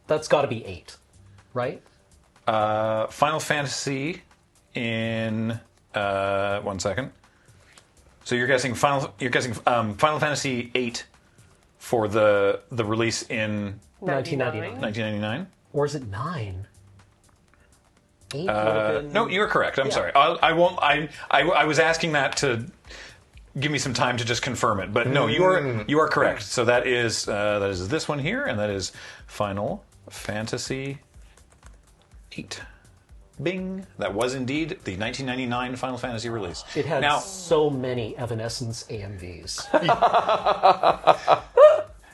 That's got to be 8, right? Final Fantasy in 1 second. So you're guessing Final Fantasy 8 for the release in 1999. Or is it 9? 8 No, you're correct. I'm sorry. I won't. I was asking that to give me some time to just confirm it, but no, you are correct. So that is this one here, and that is Final Fantasy 8. Bing. That was indeed the 1999 Final Fantasy release. It had so many Evanescence AMVs.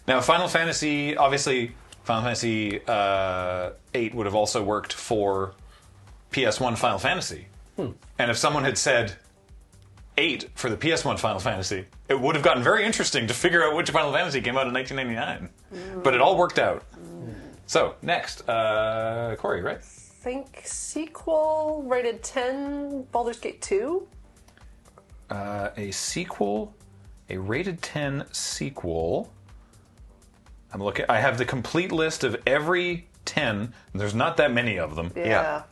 Now, Final Fantasy, obviously, Final Fantasy 8 would have also worked for PS1 Final Fantasy. And if someone had said 8 for the PS1 Final Fantasy, it would have gotten very interesting to figure out which Final Fantasy came out in 1999. But it all worked out. So, next, Corey, right? I think sequel rated 10, Baldur's Gate 2. A sequel, a rated 10 sequel. I'm looking. I have the complete list of every 10. There's not that many of them. Yeah.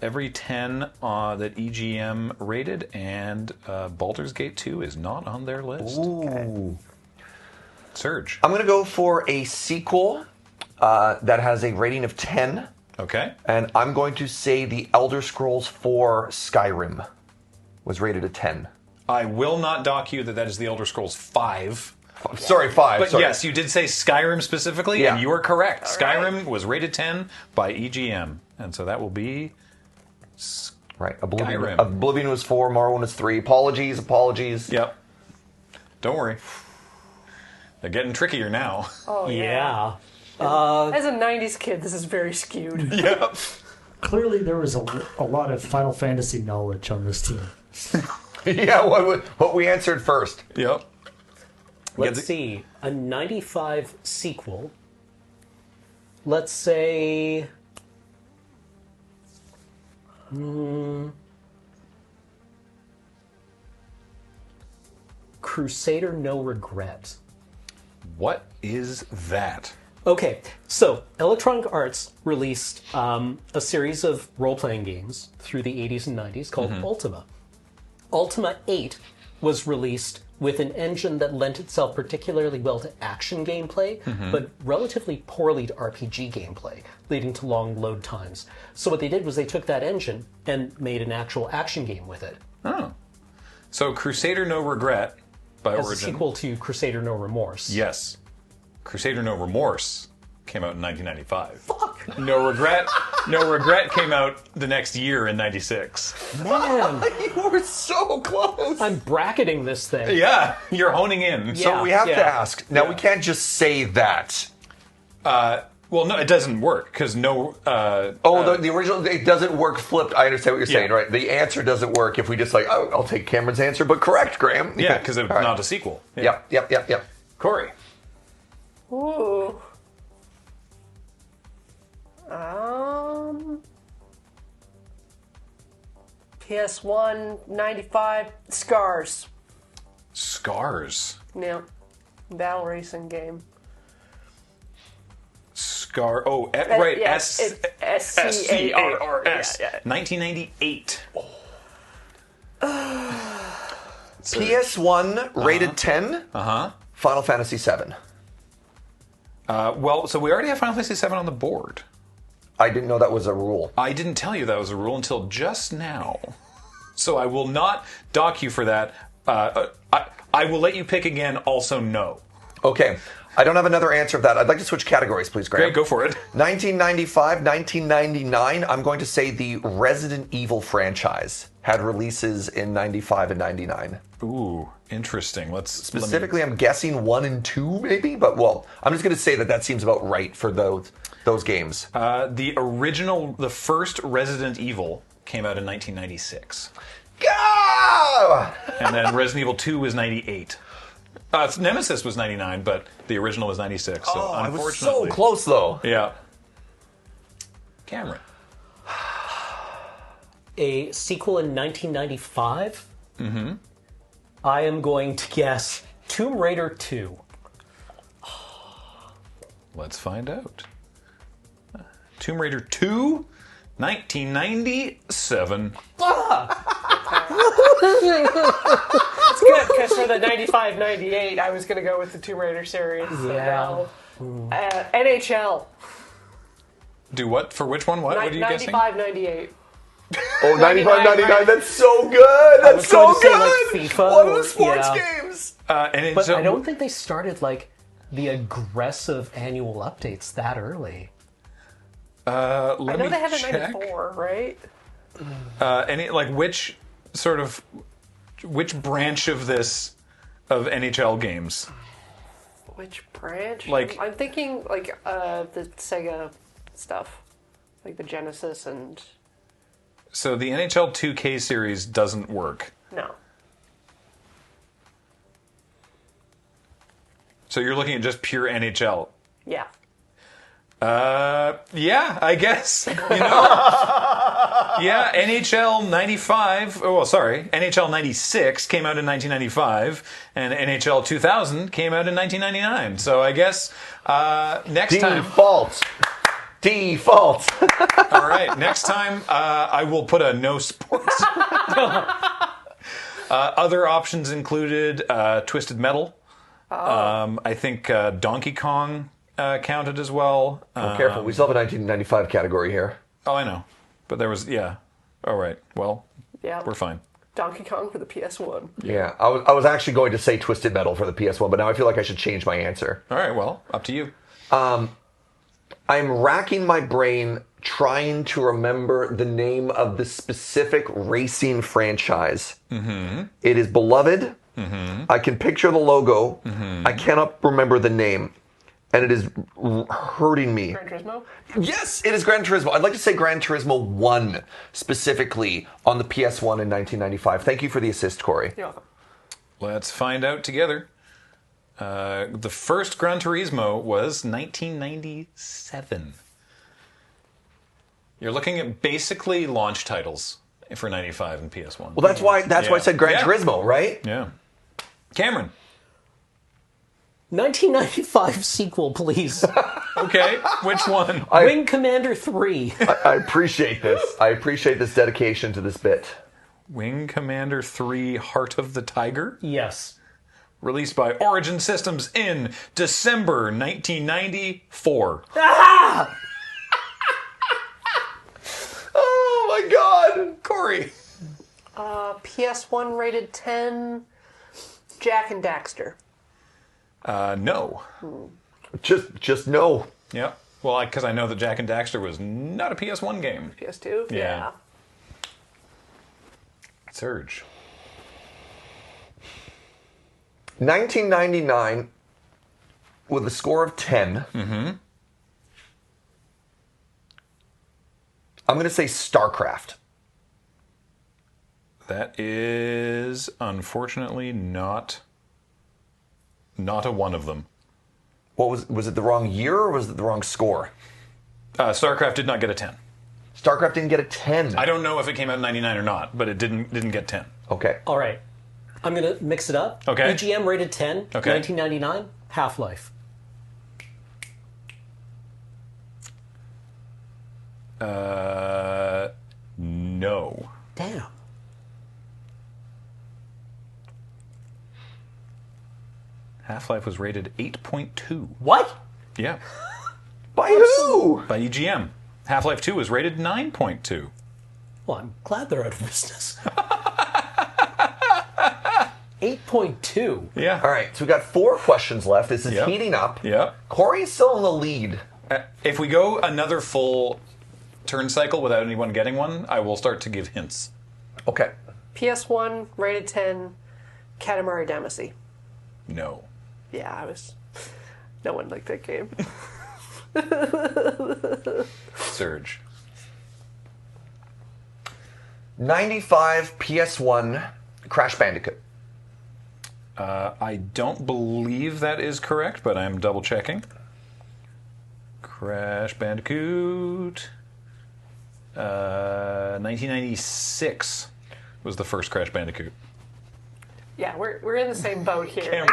Every 10 that EGM rated, and Baldur's Gate 2 is not on their list. Ooh. Surge. I'm going to go for a sequel that has a rating of 10. Okay. And I'm going to say the Elder Scrolls 4 Skyrim was rated a 10. I will not dock you that is the Elder Scrolls 5. Sorry, 5. But sorry. yes, you did say Skyrim specifically, and you are correct. Skyrim was rated 10 by EGM. And so that will be... Right. Skyrim. Oblivion was 4, Morrowind was 3. Apologies. Yep. Don't worry. They're getting trickier now. Oh, yeah. As a 90s kid, this is very skewed. Yep. Clearly, there was a lot of Final Fantasy knowledge on this team. Yeah, what we answered first. Yep. Let's see. A 95 sequel. Let's say... Crusader No Regret. What is that? Okay, so Electronic Arts released a series of role-playing games through the 80s and 90s called Ultima. Ultima 8 was released with an engine that lent itself particularly well to action gameplay, but relatively poorly to RPG gameplay, leading to long load times. So what they did was they took that engine and made an actual action game with it. Oh. So Crusader No Regret by As Origin. a sequel to Crusader No Remorse. Yes. Crusader No Remorse came out in 1995. Fuck! No Regret came out the next year in 96. Man! You were so close! I'm bracketing this thing. Yeah, you're honing in. So we have to ask. Now, we can't just say that. Well, no, it doesn't work, because no... the original, it doesn't work flipped. I understand what you're saying, right? The answer doesn't work if we just like, oh, I'll take Cameron's answer, but correct, Graham. Yeah, because it's not a sequel. Yeah. Yep. Corey. Ooh. PS1, 95, Scars. Scars. Yeah. Battle racing game. Right. Yeah, S-C-A-R-S. 1998. PS1 rated 10. Final Fantasy 7. Well, so we already have Final Fantasy 7 on the board. I didn't know that was a rule. I didn't tell you that was a rule until just now. So I will not dock you for that. I will let you pick again, also no. Okay. I don't have another answer of that. I'd like to switch categories, please, Graham. Okay, go for it. 1995, 1999, I'm going to say the Resident Evil franchise had releases in 95 and 99. Ooh, interesting. Specifically, I'm guessing 1 and 2, maybe? But, well, I'm just going to say that seems about right for those games. The first Resident Evil came out in 1996. Go! And then Resident Evil 2 was 98. Nemesis was 99, but the original was 96. So I was unfortunately, so close, though. Yeah. Cameron. A sequel in 1995? I am going to guess Tomb Raider 2. Let's find out. Tomb Raider 2, 1997. It's good, because for the 95, 98, I was going to go with the Tomb Raider series. Yeah. NHL. Do what? For which one? What are you guessing? 95, 98. Oh, 95, 99, that's so good! That's so good! Like FIFA, one of the sports games! But I don't think they started, like, the aggressive annual updates that early. I know they had a 94, right? Which branch of NHL games? Which branch? Like- I'm thinking, the Sega stuff. Like the Genesis and... So the NHL 2K series doesn't work. No. So you're looking at just pure NHL. Yeah. Yeah, I guess. You know? Yeah, NHL 95, NHL 96 came out in 1995, and NHL 2000 came out in 1999. So I guess next time... Default. Default. All right. Next time, I will put a no sports. Other options included Twisted Metal. I think Donkey Kong counted as well. Oh, careful. We still have a 1995 category here. Oh, I know. But there was, yeah. All right. Well, Yeah. we're fine. Donkey Kong for the PS1. Yeah, I was actually going to say Twisted Metal for the PS1, but now I feel like I should change my answer. All right, well, up to you. I'm racking my brain trying to remember the name of the specific racing franchise. Mm-hmm. It is beloved. Mm-hmm. I can picture the logo. Mm-hmm. I cannot remember the name. And it is hurting me. Gran Turismo? Yes, it is Gran Turismo. I'd like to say Gran Turismo 1 specifically on the PS1 in 1995. Thank you for the assist, Corey. You're welcome. Let's find out together. The first Gran Turismo was 1997. You're looking at basically launch titles for 95 and PS1. Well, that's why I said Gran Turismo, right? Yeah. Cameron. 1995 sequel, please. Okay, which one? Wing Commander 3. I appreciate this. I appreciate this dedication to this bit. Wing Commander 3 Heart of the Tiger? Yes. Released by Origin Systems in December 1994. Ah! Oh my god! Corey. PS1 rated 10. Jack and Daxter. No. Just no. Yeah. Well, because I know that Jack and Daxter was not a PS1 game. PS2? Yeah. Surge. 1999 with a score of 10. Mm-hmm. I'm going to say StarCraft. That is unfortunately not a one of them. What was it the wrong year or was it the wrong score? StarCraft did not get a 10. StarCraft didn't get a 10. I don't know if it came out in 99 or not, but it didn't get 10. Okay. All right. I'm going to mix it up. Okay. EGM rated 10, Okay. 1999, Half-Life. No. Damn. Half-Life was rated 8.2. What? Yeah. By who? By EGM. Half-Life 2 was rated 9.2. Well, I'm glad they're out of business. 8.2. Yeah. All right, so we got 4 questions left. This is Yep. heating up. Yep. Corey's still in the lead. If we go another full turn cycle without anyone getting one, I will start to give hints. Okay. PS1 rated 10. Katamari Damacy. No. Yeah, no one liked that game. Surge. 95 PS1 Crash Bandicoot. I don't believe that is correct, but I'm double checking. Crash Bandicoot. 1996 was the first Crash Bandicoot. Yeah, we're in the same boat here. Cameron.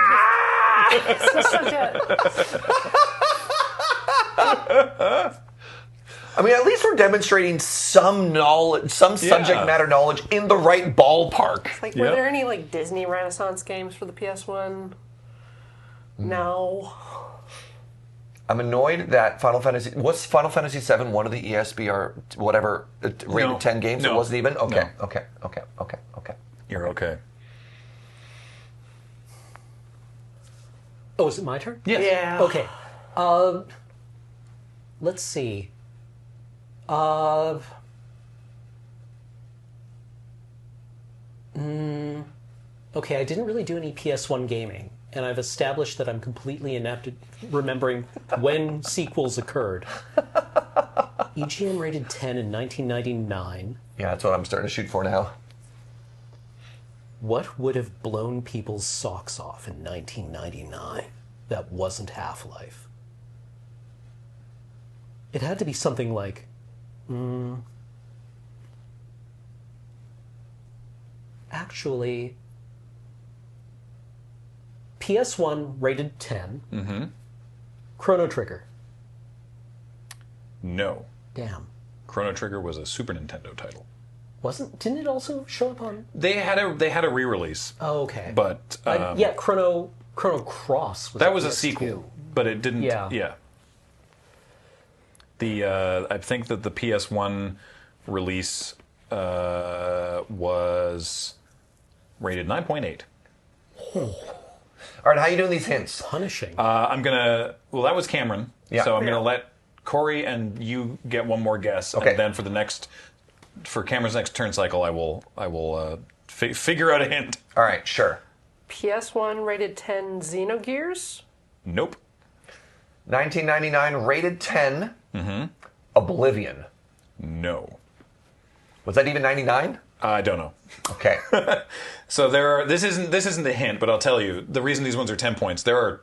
I mean, at least we're demonstrating some knowledge, some subject matter knowledge in the right ballpark. Like, were there any like Disney Renaissance games for the PS1? No. I'm annoyed that Final Fantasy was Final Fantasy VII one of the ESPR whatever rated 10 games. No. It wasn't even. Okay, No. okay. You're okay. Oh, is it my turn? Yes. Yeah. Okay. Let's see. Okay, I didn't really do any PS1 gaming, and I've established that I'm completely inept at remembering when sequels occurred. EGM rated 10 in 1999. Yeah, that's what I'm starting to shoot for now. What would have blown people's socks off in 1999 that wasn't Half-Life? It had to be something like... Actually... PS1 rated 10. Mm-hmm. Chrono Trigger. No. Damn. Chrono Trigger was a Super Nintendo title. Didn't it also show up on? They had a re-release. Oh, okay. But yeah, Chrono Cross. That was a sequel, but it didn't. Yeah. I think that the PS1 release was rated 9.8. All right, how are you doing these hints? Punishing. I'm gonna. Well, that was Cameron. Yeah. So I'm gonna let Corey and you get one more guess, Okay. and then for Cameron's next turn cycle, I will figure out a hint. All right, sure. PS1 rated 10 Xenogears? Nope. 1999 rated 10. Mm-hmm. Oblivion. No. Was that even 99? I don't know. Okay. So this isn't the hint, but I'll tell you the reason these ones are 10 points. There are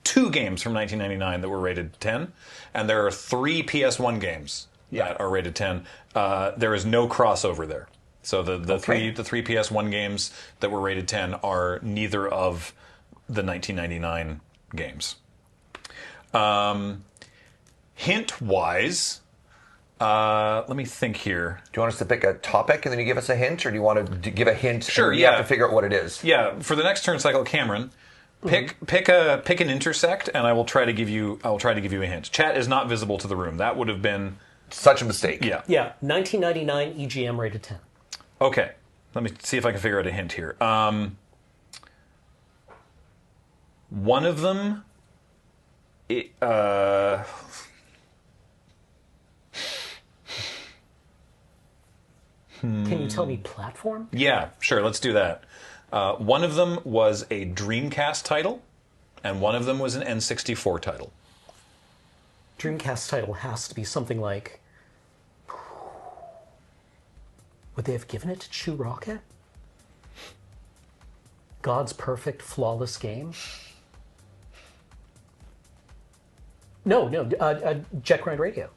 2 games from 1999 that were rated 10, and there are 3 PS1 games that are rated 10. There is no crossover there. So the three PS1 games that were rated 10 are neither of the 1999 games. Hint wise, let me think here. Do you want us to pick a topic and then you give us a hint, or do you want to give a hint? Sure. And we have to figure out what it is. Yeah. For the next turn cycle, Cameron, pick an intersect, and I will try to give you a hint. Chat is not visible to the room. That would have been such a mistake. Yeah. Yeah. 1999 EGM rated 10. Okay. Let me see if I can figure out a hint here. One of them. Can you tell me platform? Yeah, sure. Let's do that. One of them was a Dreamcast title, and one of them was an N64 title. Dreamcast title has to be something like. Would they have given it to Chew Rocket? God's perfect, flawless game? No, Jet Grind Radio.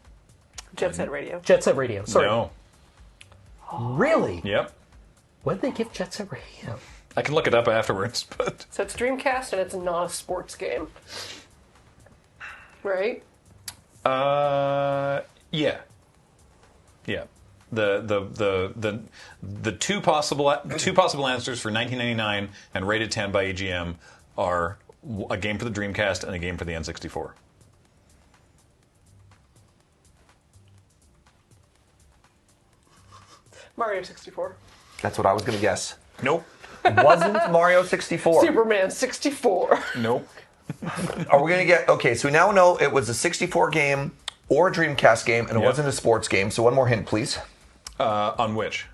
Jet Set Radio. Jet Set Radio, sorry. No. Really? Yep. What did they give Jet Set Radio? I can look it up afterwards, but... So it's Dreamcast and it's not a sports game. Right? Yeah. Yeah. The two possible answers for 1999 and rated 10 by EGM are a game for the Dreamcast and a game for the N64. Mario 64. That's what I was going to guess. Nope. It wasn't Mario 64. Superman 64. Nope. Are we going to get... Okay, so we now know it was a 64 game or a Dreamcast game, and it wasn't a sports game. So one more hint, please. On which?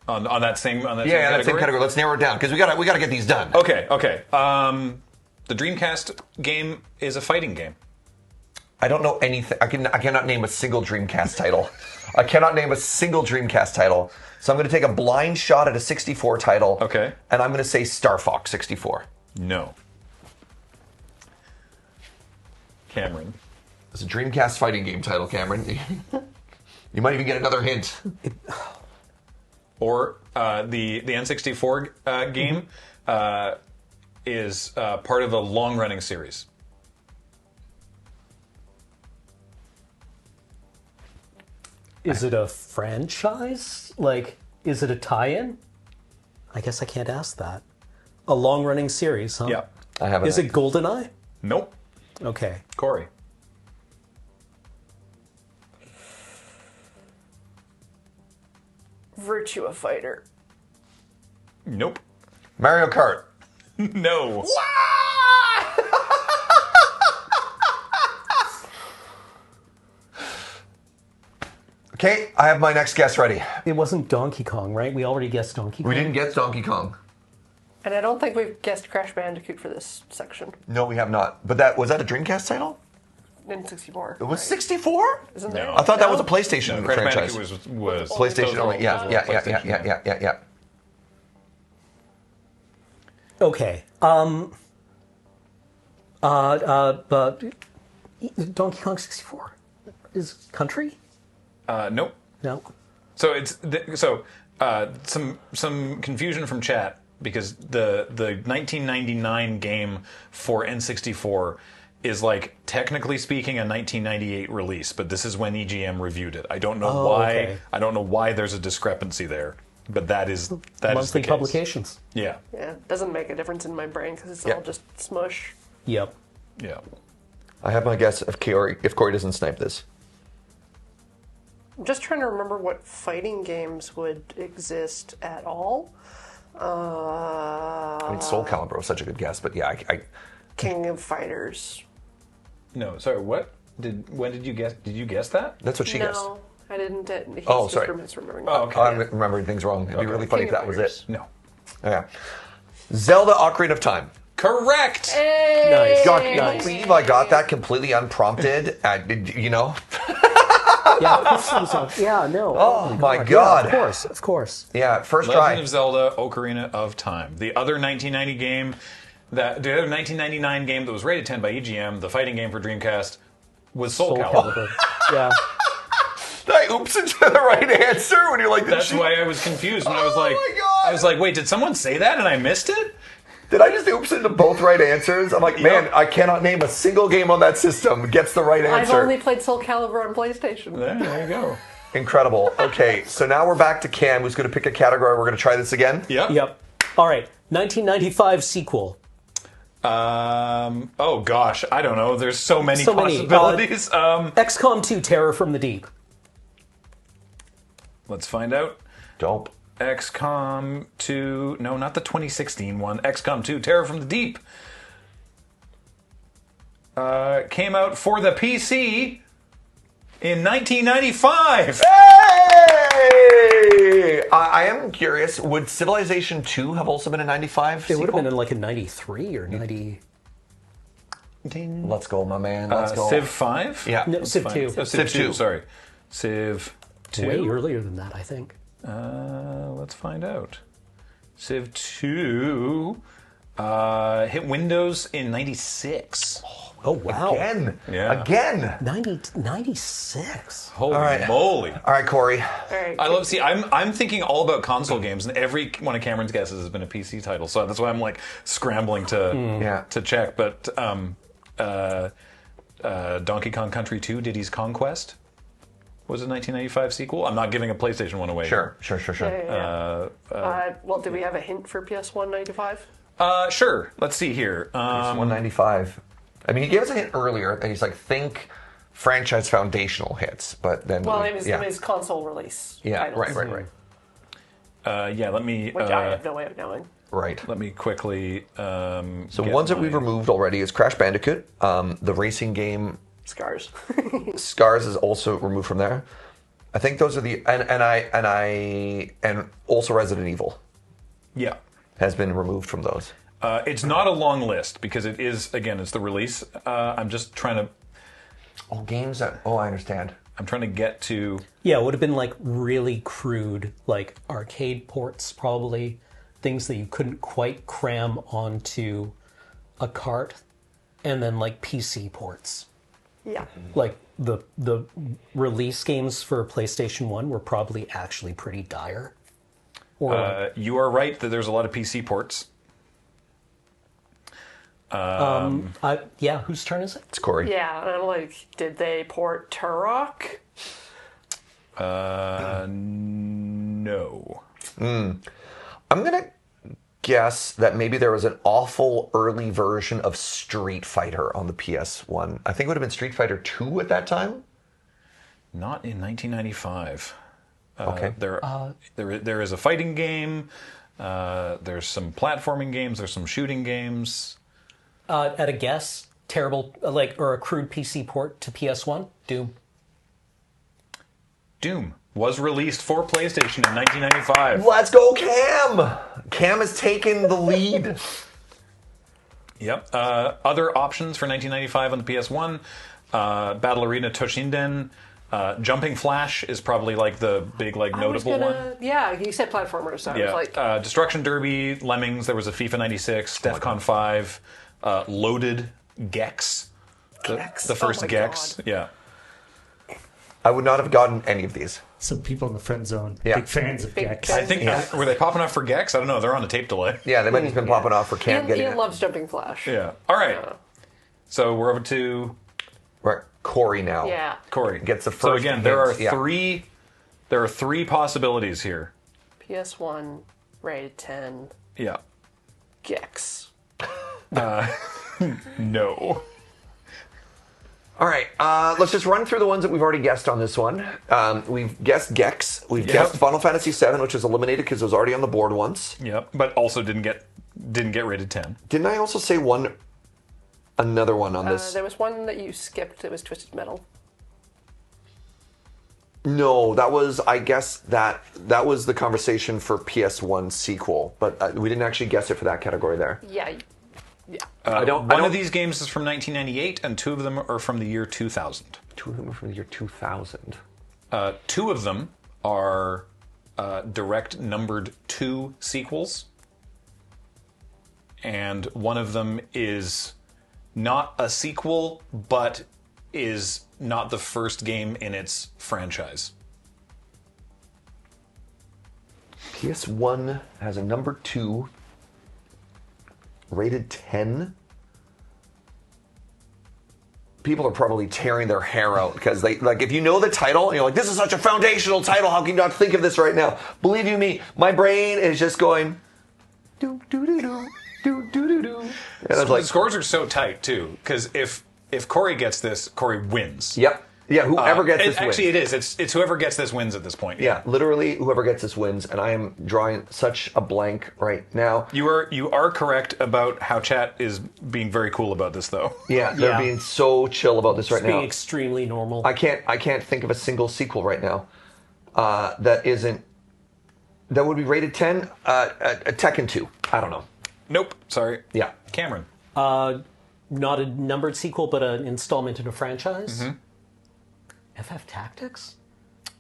On that same category? That same category. Let's narrow it down, because we got to get these done. Okay. The Dreamcast game is a fighting game. I don't know anything. I cannot name a single Dreamcast title. I cannot name a single Dreamcast title. So I'm going to take a blind shot at a 64 title. Okay. And I'm going to say Star Fox 64. No. Cameron. It's a Dreamcast fighting game title, Cameron. You might even get another hint. Or the N64 game is part of a long-running series. Is it a franchise? Like, is it a tie-in? I guess I can't ask that. A long-running series, huh? Yeah. I have. Is it GoldenEye? Nope. Okay. Corey. Virtua Fighter. Nope. Mario Kart. No. Okay, I have my next guess ready. It wasn't Donkey Kong, right? We already guessed Donkey Kong. We didn't guess Donkey Kong. And I don't think we've guessed Crash Bandicoot for this section. No, we have not. But was that a Dreamcast title? N64. It was 64? Isn't there? I thought that was a PlayStation Crash franchise. Bandicoot was PlayStation only. Yeah. Okay. But Donkey Kong 64 is country? Nope. No. So it's some confusion from chat because the 1999 game for N64 is like technically speaking a 1998 release, but this is when EGM reviewed it. I don't know why. Okay. I don't know why there's a discrepancy there, but that is the Monthly case. publications. Yeah. Yeah, it doesn't make a difference in my brain because it's Yeah. all just smush. Yep. Yeah. I have my guess if Corey doesn't snipe this. I'm just trying to remember what fighting games would exist at all. I mean, Soul Calibur was such a good guess, but yeah, I King of Fighters. No, sorry. What when did you guess? Did you guess that? That's what she guessed. No, I didn't. He's Oh, just sorry. misremembering. Oh, okay. I'm remembering things wrong. It'd be really funny King if of that was Fighters. it. No. Yeah. Zelda Ocarina of Time. Correct. Hey! God, can you believe I got that completely unprompted? You know? Yeah, no. Oh, my God. Yeah, of course. Yeah, first Legend try. of Zelda Ocarina of Time. The other 1990 game, the other 1999 game that was rated 10 by EGM, the fighting game for Dreamcast, was Soul Calibur. Yeah. Did I oops into the right answer when you're like, That's why I was confused when I was like, I was like, wait, did someone say that and I missed it? Did I just oops into both right answers? I'm like, man, I cannot name a single game on that system gets the right I've answer. only played Soul Calibur on PlayStation. There you go. Incredible. Okay, so now we're back to Cam, who's going to pick a category. We're going to try this again. Yep. All right. 1995 sequel. Oh gosh, I don't know. There's so many possibilities. XCOM 2: Terror from the Deep. Let's find out. Dope. XCOM 2. No, not the 2016 one. XCOM 2: Terror from the Deep. Came out for the PC in 1995. Hey! I am curious. Would Civilization 2 have also been a 95? It would have been in like a 93 or 90. Let's go, my man. Let's go. Civ 5? Yeah. No, Civ 2. Oh, Civ 2, sorry. Civ 2. Way earlier than that, I think. Let's find out. Civ 2 hit Windows in 96. Oh, wow. Again. Yeah. Again. 96. Holy All right. moly. All right, Corey. I love. See, I'm thinking all about console games, and every one of Cameron's guesses has been a PC title. So that's why I'm like scrambling to check. But Donkey Kong Country 2: Diddy's Conquest was a 1995 sequel. I'm not giving a PlayStation one away. Sure. Yeah. Well, do we have a hint for PS1 95? Sure. Let's see here. It's 195. I mean, he gave us a hint earlier that he's like, think franchise foundational hits, but then Well, it was console release. Yeah, titles. right. Let me. Which I have no way of knowing. Right. Let me quickly. So ones that we've removed already is Crash Bandicoot, the racing game. Scars. Scars is also removed from there. I think those are the and also Resident Evil. Yeah. Has been removed from those. It's not a long list because it is, again, it's the release. I'm just trying to. Oh, games that. Oh, I understand. I'm trying to get to. Yeah, it would have been like really crude, like arcade ports, probably. Things that you couldn't quite cram onto a cart. And then like PC ports. Yeah. Like the release games for PlayStation 1 were probably actually pretty dire. Or You are right that there's a lot of PC ports. yeah, whose turn is it? It's Corey. Yeah, and I'm like, did they port Turok? No. I'm gonna guess that maybe there was an awful early version of Street Fighter on the PS1. I think it would have been Street Fighter 2 at that time. Not in 1995. Okay. There is a fighting game. There's some platforming games. There's some shooting games. At a guess, terrible, or a crude PC port to PS1, Doom. Doom was released for PlayStation in 1995. Let's go, Cam! Cam has taken the lead. Yep. Other options for 1995 on the PS1, Battle Arena Toshinden. Jumping Flash is probably like the big notable one. Yeah, you said platformers, so I was like... Destruction Derby, Lemmings, there was a FIFA 96, DEFCON 5, Loaded, Gex. The first Gex. God. Yeah. I would not have gotten any of these. Some people in the friend zone, Yeah. big fans of Gex. I think, were they popping off for Gex? I don't know. They're on a tape delay. Yeah, they might have just been popping off for Cam getting Ian it. loves Jumping Flash. Yeah. All right. So we're over to Corey now. Yeah. Corey gets the first. So again, there are hint. three. There are three possibilities here. PS1, rated 10. Yeah. Gex. No. All right, let's just run through the ones that we've already guessed on this one. We've guessed Gex. We've guessed Final Fantasy VII, which was eliminated because it was already on the board once. Yep, but also didn't get rated 10. Didn't I also say another one on this? There was one that you skipped. It was Twisted Metal. No, that was, I guess, that was the conversation for PS1 sequel, but we didn't actually guess it for that category there. Yeah. One of these games is from 1998, and two of them are from the year 2000. Two of them are from the year 2000. Two of them are direct numbered 2 sequels, and one of them is not a sequel, but is not the first game in its franchise. PS1 has a number 2, rated 10. People are probably tearing their hair out because they if you know the title, you're like, this is such a foundational title. How can you not think of this right now? Believe you me, my brain is just going do do do do do do do do. And The scores are so tight too, because if Corey gets this, Corey wins. Yep. Yeah, whoever gets this wins. Actually, it is. It's whoever gets this wins at this point. Yeah, literally whoever gets this wins, and I am drawing such a blank right now. You are correct about how chat is being very cool about this, though. Yeah, they're being so chill about this right now. Being extremely normal. I can't think of a single sequel right now that would be rated 10. Tekken 2. I don't know. Nope. Sorry. Yeah. Cameron. Not a numbered sequel, but an installment in a franchise. Mm-hmm. FF Tactics?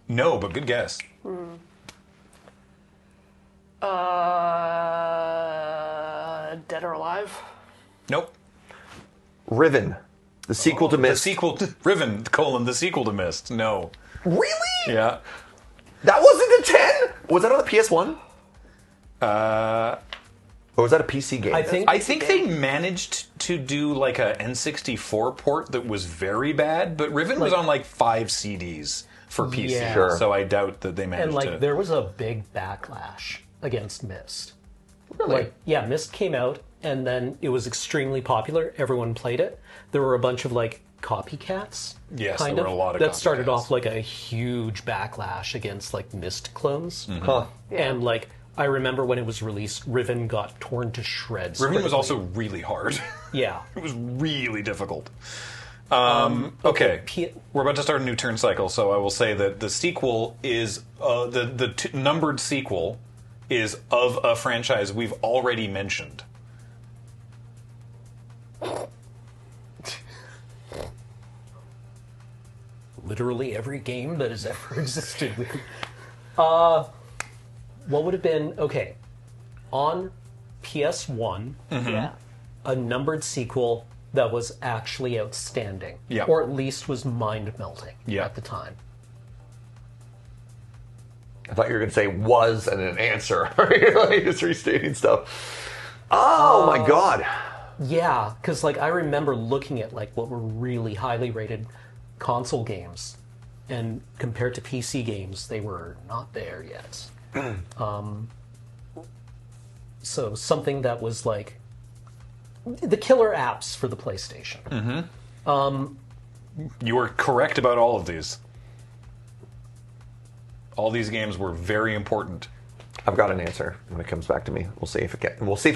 No, but good guess. Dead or Alive? Nope. Riven. The sequel to Myst. The sequel to Riven, the sequel to Myst. No. Really? Yeah. That wasn't a 10? Was that on the PS1? Or was that a PC game? I think they managed to do like a N64 port that was very bad, but Riven was on like 5 CDs for PC. Yeah. Sure. So I doubt that they managed And to. there was a big backlash against Myst. Really? Myst came out and then it was extremely popular. Everyone played it. There were a bunch of copycats. Yes, kind there were a lot of that started copycats. off like a huge backlash against Myst clones. Mhm. Huh. And I remember when it was released, Riven got torn to shreds. Riven was quickly. also really hard. Yeah. It was really difficult. Okay. We're about to start a new turn cycle, so I will say that the sequel is the numbered sequel is of a franchise we've already mentioned. Literally every game that has ever existed. What would have been on PS1? Mhm. Yeah, a numbered sequel that was actually outstanding, Yeah. or at least was mind melting Yeah. at the time. I thought you were going to say was and an answer. Like just restating stuff. Oh my god. Yeah, because I remember looking at what were really highly rated console games, and compared to PC games, they were not there yet. So something that was the killer apps for the PlayStation. Mm-hmm. You were correct about all of these. All these games were very important. I've got an answer when it comes back to me. We'll see if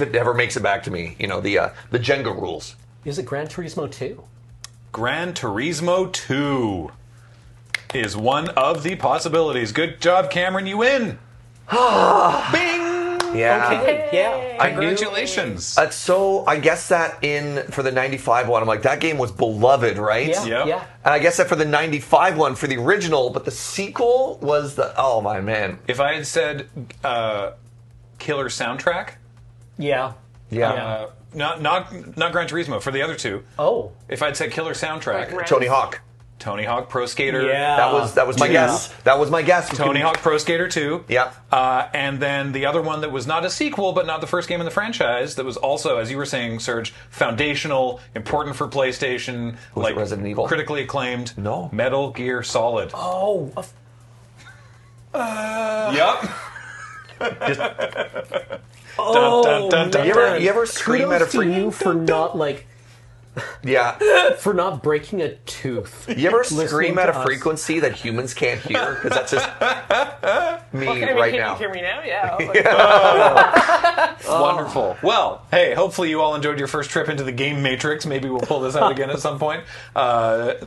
it ever makes it back to me. You know, the Jenga rules. Is it Gran Turismo 2? Gran Turismo 2 is one of the possibilities. Good job, Cameron. You win. Bing! Yeah. Okay, yeah. Congratulations. I guess that for the 95 one, I'm like, that game was beloved, right? Yeah, Yep. yeah. And I guess that for the 95 one, for the original, but the sequel was oh my man. If I had said killer soundtrack, Yeah. not Gran Turismo for the other two. Oh, if I'd said killer soundtrack, Like Rams? Tony Hawk. Tony Hawk Pro Skater. Yeah. That was my guess. That was my guess. Tony Hawk Pro Skater 2. Yeah. And then the other one that was not a sequel, but not the first game in the franchise, that was also, as you were saying, Serge, foundational, important for PlayStation, like Resident Evil? critically acclaimed. No. Metal Gear Solid. Oh. Yep. Oh, dun, dun, man. You ever scream Kudos at a to you for not like Yeah. for not breaking a tooth. You ever listening scream to at a us. frequency that humans can't hear? Because that's just me Okay, right can now. you hear me now? Yeah. Wonderful. Well, hey, hopefully you all enjoyed your first trip into the game matrix. Maybe we'll pull this out again at some point. I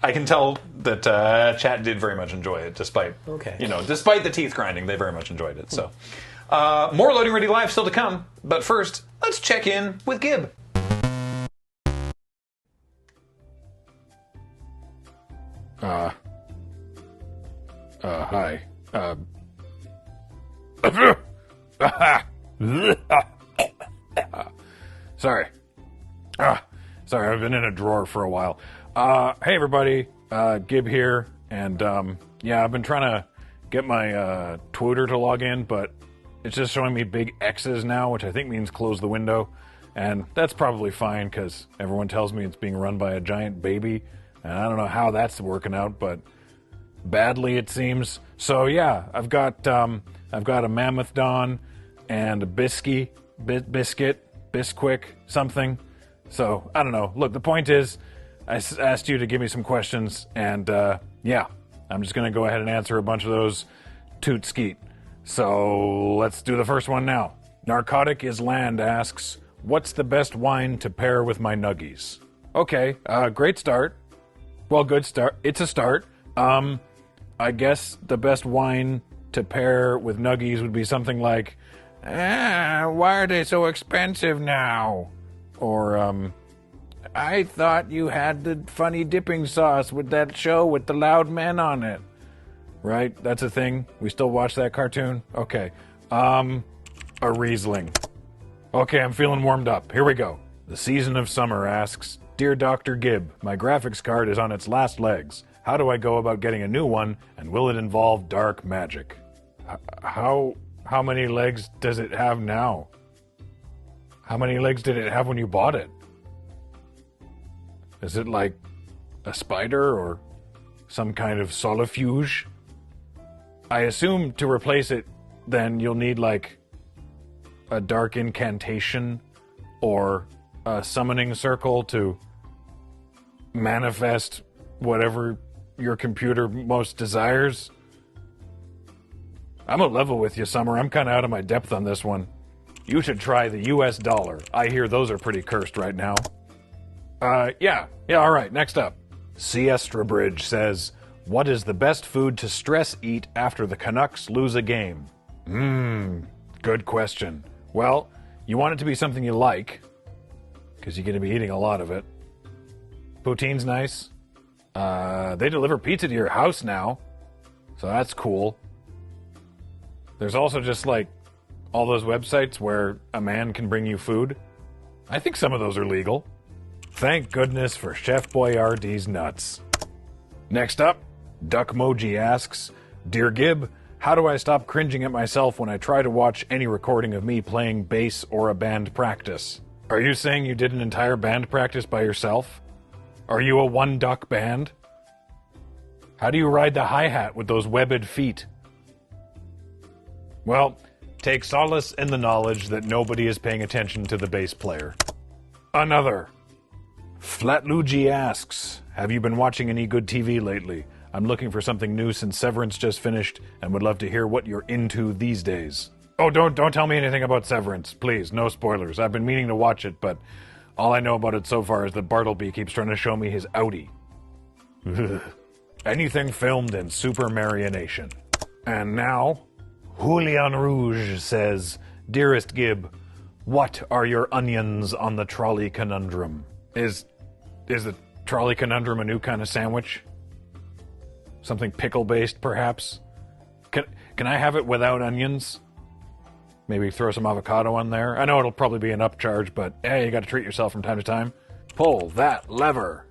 can tell that chat did very much enjoy it, despite despite the teeth grinding, they very much enjoyed it. So, more Loading Ready Live still to come. But first, let's check in with Gibb. Hi. Sorry. Sorry, I've been in a drawer for a while. Hey everybody, Gibb here, and yeah, I've been trying to get my Twitter to log in, but it's just showing me big X's now, which I think means close the window, and that's probably fine because everyone tells me it's being run by a giant baby, and I don't know how that's working out, but badly it seems. So yeah, I've got a Mammoth Don and a Biscuit, something. So I don't know. Look, the point is, I asked you to give me some questions, and yeah, I'm just gonna go ahead and answer a bunch of those toot skeet. So let's do the first one now. Narcotic is Land asks, what's the best wine to pair with my nuggies? Okay, great start. Well, good start. It's a start. I guess the best wine to pair with nuggies would be something like, why are they so expensive now? Or, I thought you had the funny dipping sauce with that show with the loud men on it. Right? That's a thing? We still watch that cartoon? Okay. A Riesling. Okay, I'm feeling warmed up. Here we go. The Season of Summer asks, Dear Dr. Gibb, my graphics card is on its last legs. How do I go about getting a new one, and will it involve dark magic? How many legs does it have now? How many legs did it have when you bought it? Is it like a spider or some kind of solifuge? I assume to replace it, then you'll need like a dark incantation or a summoning circle to manifest whatever your computer most desires. I'm a level with you, Summer. I'm kind of out of my depth on this one. You should try the US dollar. I hear those are pretty cursed right now. Yeah, all right, next up. Siestra Bridge says, what is the best food to stress eat after the Canucks lose a game? Good question. Well, you want it to be something you like, because you're going to be eating a lot of it. Poutine's nice. They deliver pizza to your house now, so that's cool. There's also just like all those websites where a man can bring you food. I think some of those are legal. Thank goodness for Chef Boyardee's nuts. Next up, Duckmoji asks, Dear Gibb, how do I stop cringing at myself when I try to watch any recording of me playing bass or a band practice? Are you saying you did an entire band practice by yourself? Are you a one-duck band? How do you ride the hi-hat with those webbed feet? Well, take solace in the knowledge that nobody is paying attention to the bass player. Another. Flatluigi asks, have you been watching any good TV lately? I'm looking for something new since Severance just finished and would love to hear what you're into these days. Oh, don't tell me anything about Severance, please. No spoilers. I've been meaning to watch it, but all I know about it so far is that Bartleby keeps trying to show me his Audi. Anything filmed in Super Marionation. And now, Julian Rouge says, Dearest Gibb, what are your onions on the trolley conundrum? Is the trolley conundrum a new kind of sandwich? Something pickle-based, perhaps? Can I have it without onions? Maybe throw some avocado on there? I know it'll probably be an upcharge, but hey, you gotta treat yourself from time to time. Pull that lever.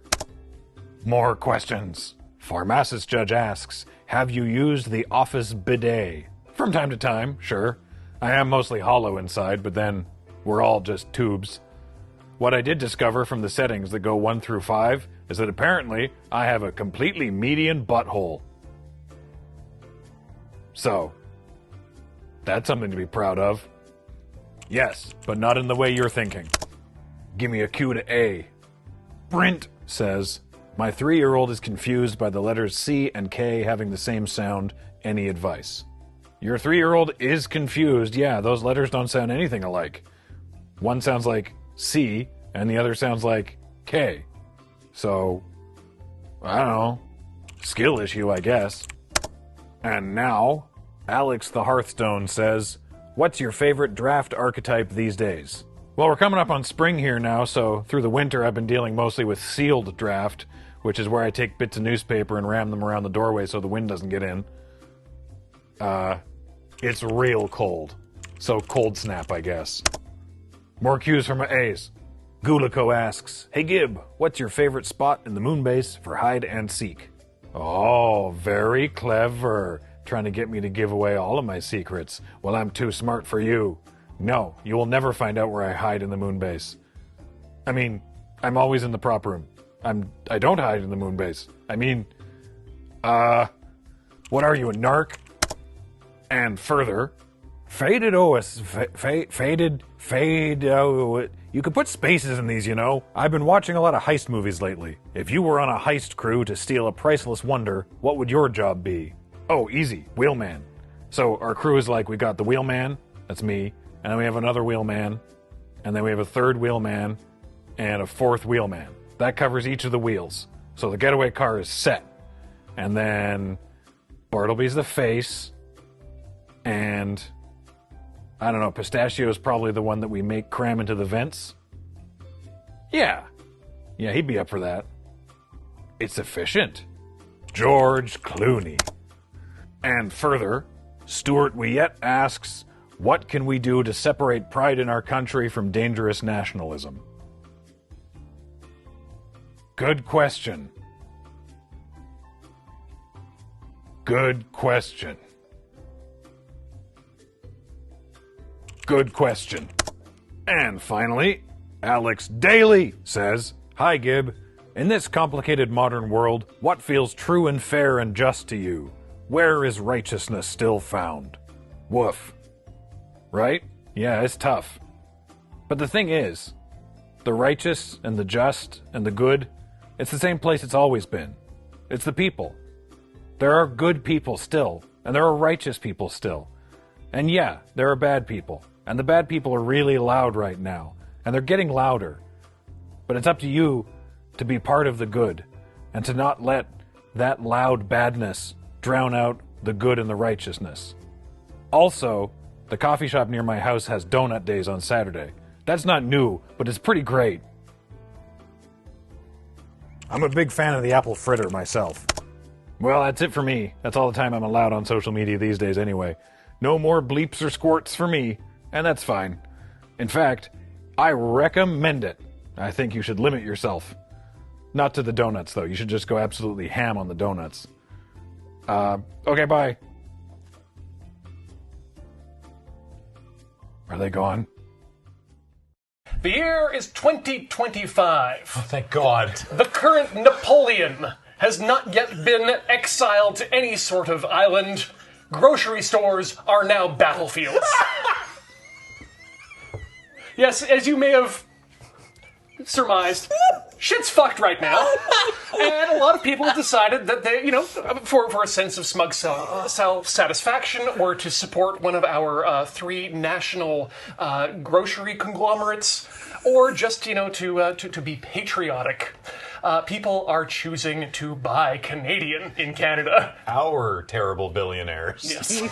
More questions. Pharmacist Judge asks, have you used the office bidet? From time to time, sure. I am mostly hollow inside, but then we're all just tubes. What I did discover from the settings that go 1 through 5 is that apparently I have a completely median butthole. So, that's something to be proud of. Yes, but not in the way you're thinking. Give me a Q to A. Brent says, my 3-year-old is confused by the letters C and K having the same sound. Any advice? Your 3-year-old is confused. Yeah, those letters don't sound anything alike. One sounds like C, and the other sounds like K. So, I don't know. Skill issue, I guess. And now, Alex the Hearthstone says, what's your favorite draft archetype these days? Well, we're coming up on spring here now, so through the winter I've been dealing mostly with sealed draft, which is where I take bits of newspaper and ram them around the doorway so the wind doesn't get in. It's real cold. So cold snap, I guess. More cues from my A's. Gulico asks, hey Gibb, what's your favorite spot in the moon base for hide and seek? Oh, very clever. Trying to get me to give away all of my secrets. Well, I'm too smart for you. No, you will never find out where I hide in the moon base. I mean, I'm always in the prop room. I don't hide in the moon base. I mean, what are you, a narc? And further, faded OS, you could put spaces in these, you know. I've been watching a lot of heist movies lately. If you were on a heist crew to steal a priceless wonder, what would your job be? Oh, easy, wheelman. So our crew is like, we got the wheelman, that's me, and then we have another wheelman, and then we have a third wheelman, and a fourth wheelman. That covers each of the wheels. So the getaway car is set. And then Bartleby's the face, and I don't know, Pistachio is probably the one that we make cram into the vents. Yeah, he'd be up for that. It's efficient. George Clooney. And further, Stuart Wiette asks, what can we do to separate pride in our country from dangerous nationalism? Good question. Good question. Good question. And finally, Alex Daly says, hi Gibb. In this complicated modern world, what feels true and fair and just to you? Where is righteousness still found? Woof. Right? Yeah, it's tough. But the thing is, the righteous and the just and the good, it's the same place it's always been. It's the people. There are good people still, and there are righteous people still. And yeah, there are bad people. And the bad people are really loud right now. And they're getting louder. But it's up to you to be part of the good, and to not let that loud badness drown out the good and the righteousness. Also, the coffee shop near my house has donut days on Saturday. That's not new, but it's pretty great. I'm a big fan of the apple fritter myself. Well, that's it for me. That's all the time I'm allowed on social media these days anyway. No more bleeps or squirts for me, and that's fine. In fact, I recommend it. I think you should limit yourself. Not to the donuts, though. You should just go absolutely ham on the donuts. Okay, bye. Are they gone? The year is 2025. Oh, thank God. The current Napoleon has not yet been exiled to any sort of island. Grocery stores are now battlefields. Yes, as you may have surmised, shit's fucked right now. And a lot of people have decided that they, for a sense of smug self-satisfaction or to support one of our 3 national grocery conglomerates, or just, to be patriotic, people are choosing to buy Canadian in Canada. Our terrible billionaires. Yes.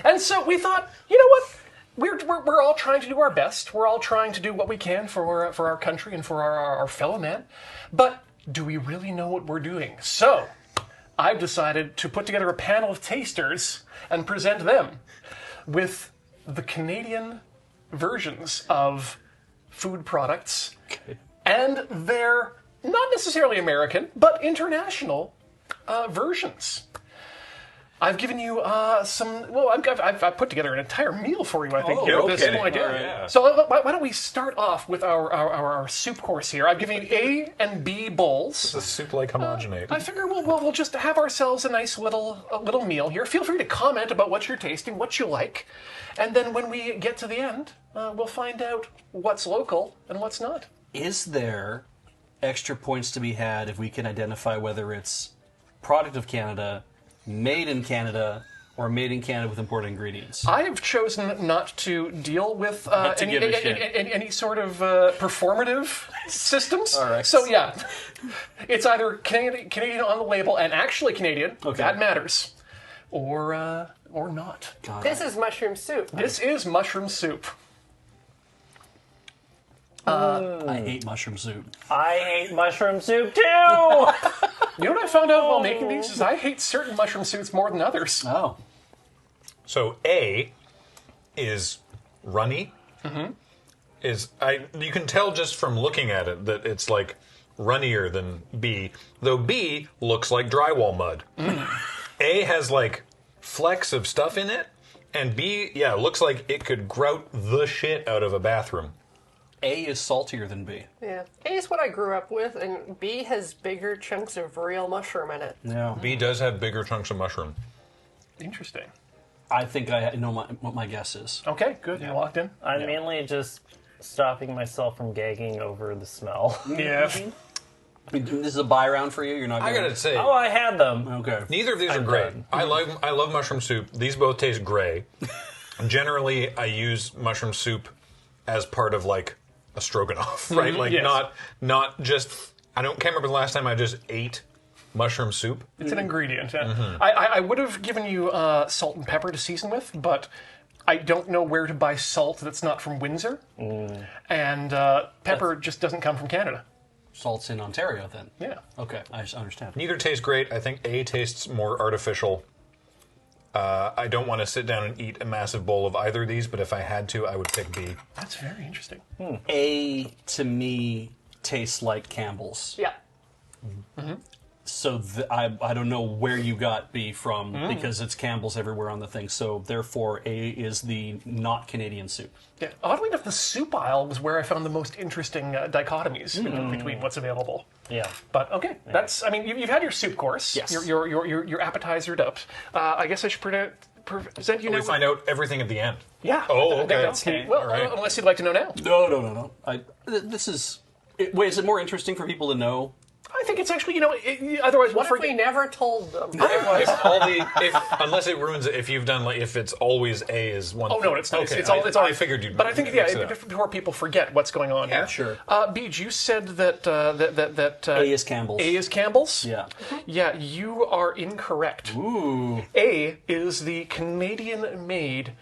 And so we thought, you know what? We're all trying to do our best. We're all trying to do what we can for our country and for our fellow man. But do we really know what we're doing? So I've decided to put together a panel of tasters and present them with the Canadian versions of food products and their not necessarily American, but international versions. I've given you some. Well, I've put together an entire meal for you. I think here at this point. Right. So why don't we start off with our soup course here? I've given you A and B bowls. It's a soup-like homogenate. I figure we'll just have ourselves a nice little meal here. Feel free to comment about what you're tasting, what you like, and then when we get to the end, we'll find out what's local and what's not. Is there extra points to be had if we can identify whether it's product of Canada, made in Canada, or made in Canada with imported ingredients? I have chosen not to deal with any sort of performative systems. All right. So yeah, it's either Canadian on the label and actually Canadian. Okay. That matters, or not. This is mushroom soup. This is mushroom soup. I hate mushroom soup. I hate mushroom soup too! You know what I found out while making these is I hate certain mushroom soups more than others. Oh. So A is runny. Mm-hmm. You can tell just from looking at it that it's like runnier than B, though B looks like drywall mud. A has like flecks of stuff in it, and B, looks like it could grout the shit out of a bathroom. A is saltier than B. Yeah. A is what I grew up with, and B has bigger chunks of real mushroom in it. Yeah. B does have bigger chunks of mushroom. Interesting. I think I know what my guess is. Okay, good. You're locked in. I'm mainly just stopping myself from gagging over the smell. Yeah. This is a buy round for you. You're not. I gotta say, Oh, I had them. Okay. neither of these are I'm great. done. I love mushroom soup. These both taste gray. Generally, I use mushroom soup as part of like a stroganoff, right? Like yes. not just. Can't remember the last time I just ate mushroom soup. It's an ingredient. Yeah. Mm-hmm. I would have given you salt and pepper to season with, but I don't know where to buy salt that's not from Windsor, and pepper just doesn't come from Canada. Salt's in Ontario, then. Yeah. Okay, I just understand. Neither tastes great. I think A tastes more artificial. I don't want to sit down and eat a massive bowl of either of these, but if I had to, I would pick B. That's very interesting. A to me tastes like Campbell's. Yeah. So I don't know where you got B from because it's Campbell's everywhere on the thing. So therefore, A is the not Canadian soup. Yeah. Oddly enough, the soup aisle was where I found the most interesting dichotomies between what's available. Yeah. But okay, that's. I mean, you've had your soup course. Yes. Your appetizered up. I guess I should present you now. We find out everything at the end. Yeah. Oh, okay. Okay. Well, All right. unless you'd like to know now. No. This is. Wait, is it more interesting for people to know? I think it's actually, otherwise we'll What if we never told them? Unless it ruins it, if you've done if it's always A is one. Oh no, it's not. Okay, It's all. I figured you'd. But I think mix it up. before people forget what's going on here. Sure. Beej, you said that A is Campbell's. A is Campbell's. Yeah. Yeah, you are incorrect. Ooh. A is the Canadian-made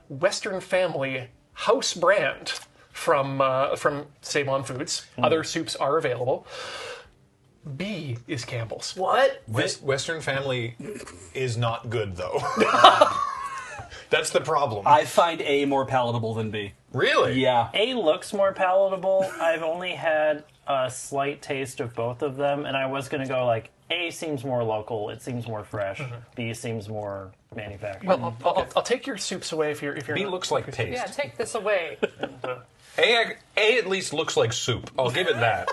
Western Family house brand from Save-On Foods. Other soups are available. B is Campbell's. What? Western Family is not good though. That's the problem. I find A more palatable than B. Really? Yeah. A looks more palatable. I've only had a slight taste of both of them, and I was going to go like, A seems more local, it seems more fresh. B seems more manufactured. Well, I'll take your soups away if you're. B looks like paste. Yeah, take this away. A at least looks like soup. I'll give it that.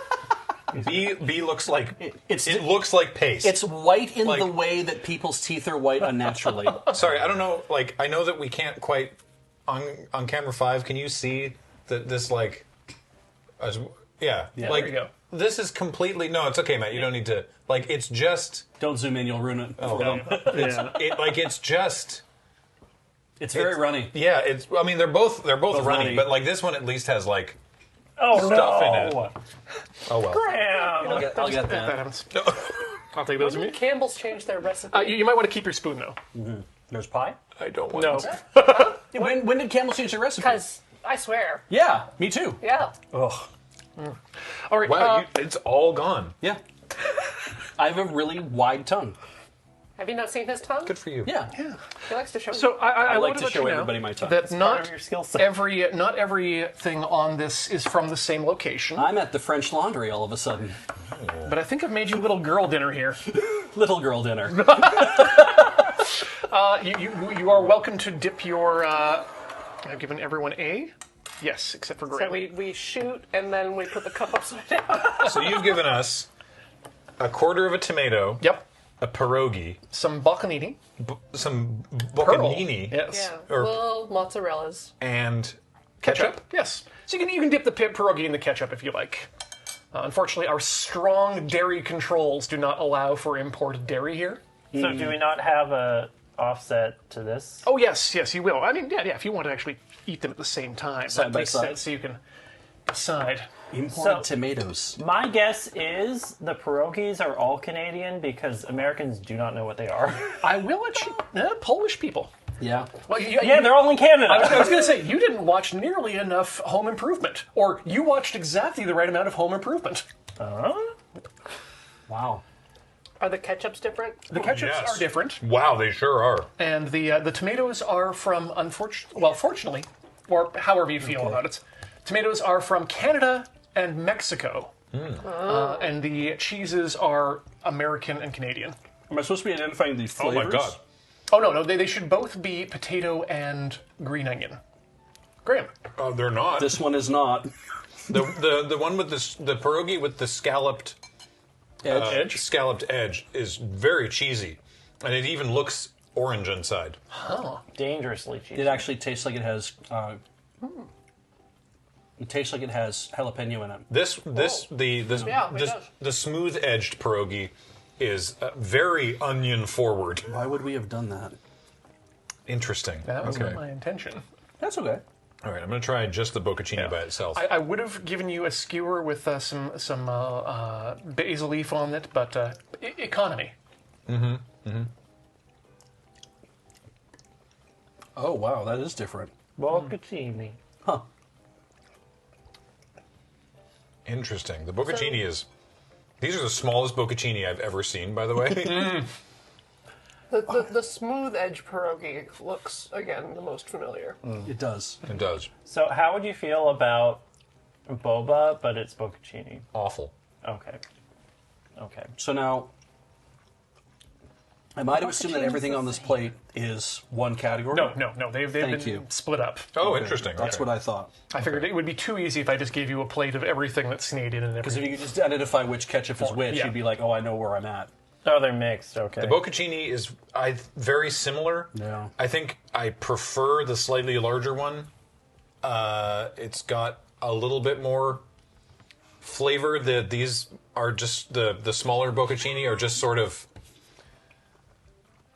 B looks like it looks like paste. It's white in the way that people's teeth are white unnaturally. Sorry, I don't know. Like, I know that we can't quite on camera 5. Can you see that this yeah, like, there you go. This is completely it's okay, Matt. You don't need to It's just don't zoom in. You'll ruin it. Oh, well. It's just. It's very runny. Yeah, it's. I mean, they're both runny, but like this one at least has like stuff in it. Oh well. Graham! I'll get that. happens. I'll take those with me. Campbell's changed their recipe. You might want to keep your spoon though. There's pie. I don't want. No. When did Campbell change their recipe? Because I swear. Yeah, me too. Yeah. Ugh. All right. Wow, it's all gone. Yeah. I have a really wide tongue. Have you not seen his tongue? Good for you. Yeah. He likes to show. So I like want to let show you know everybody my tongue. that It's not part of your skill set. not everything on this is from the same location. I'm at the French Laundry all of a sudden. But I think I've made you little girl dinner here. Little girl dinner. You are welcome to dip your. I've given everyone A. Yes, except for So Graham. we shoot and then we put the cup upside down. So you've given us a quarter of a tomato. Yep. A pierogi. Some bocconini. Some bocconini. Yes. Yeah. Well, mozzarellas. And Ketchup. Yes. So you can dip the pierogi in the ketchup if you like. Unfortunately, our strong dairy controls do not allow for imported dairy here. So do we not have a offset to this? Oh yes, you will. I mean, yeah. If you want to actually eat them at the same time, Side that by makes side. sense. So you can decide. Imported tomatoes. My guess is the pierogies are all Canadian because Americans do not know what they are. I will let you. Polish people. Yeah. Well, Yeah, they're all in Canada. I was going to say, you didn't watch nearly enough Home Improvement. Or you watched exactly the right amount of Home Improvement. Wow. Are the ketchups different? The ketchups are different. Wow, they sure are. And the tomatoes are from, fortunately, or however you feel about it, tomatoes are from Canada and Mexico. And the cheeses are American and Canadian. Am I supposed to be identifying the flavors? Oh my god. Oh, no, they should both be potato and green onion. Graham. Oh, they're not. This one is not. The one with the pierogi with the scalloped scalloped edge is very cheesy, and it even looks orange inside. Huh. Dangerously cheesy. It actually tastes like it has. It tastes like it has jalapeno in it. The smooth edged pierogi is very onion forward. Why would we have done that? Interesting. That was okay. not my intention. That's okay. All right, I'm going to try just the bocconcini by itself. I would have given you a skewer with some basil leaf on it, but economy. Oh wow, that is different. Bocconcini. Huh. Interesting. The bocconcini is... These are the smallest bocconcini I've ever seen, by the way. The smooth edge pierogi looks, again, the most familiar. It does. It does. So how would you feel about boba, but it's bocconcini? Awful. Okay. So now, am I to assume that everything on this plate is one category? No. They've Thank been you. split up. Oh, interesting. That's what I thought. I figured it would be too easy if I just gave you a plate of everything that's Canadian and Because everything. if you could just identify which ketchup is which, Yeah. you'd be like, oh, I know where I'm at. Oh, they're mixed. Okay. The bocconcini is very similar. Yeah. I think I prefer the slightly larger one. It's got a little bit more flavor. These are just the smaller bocconcini are just sort of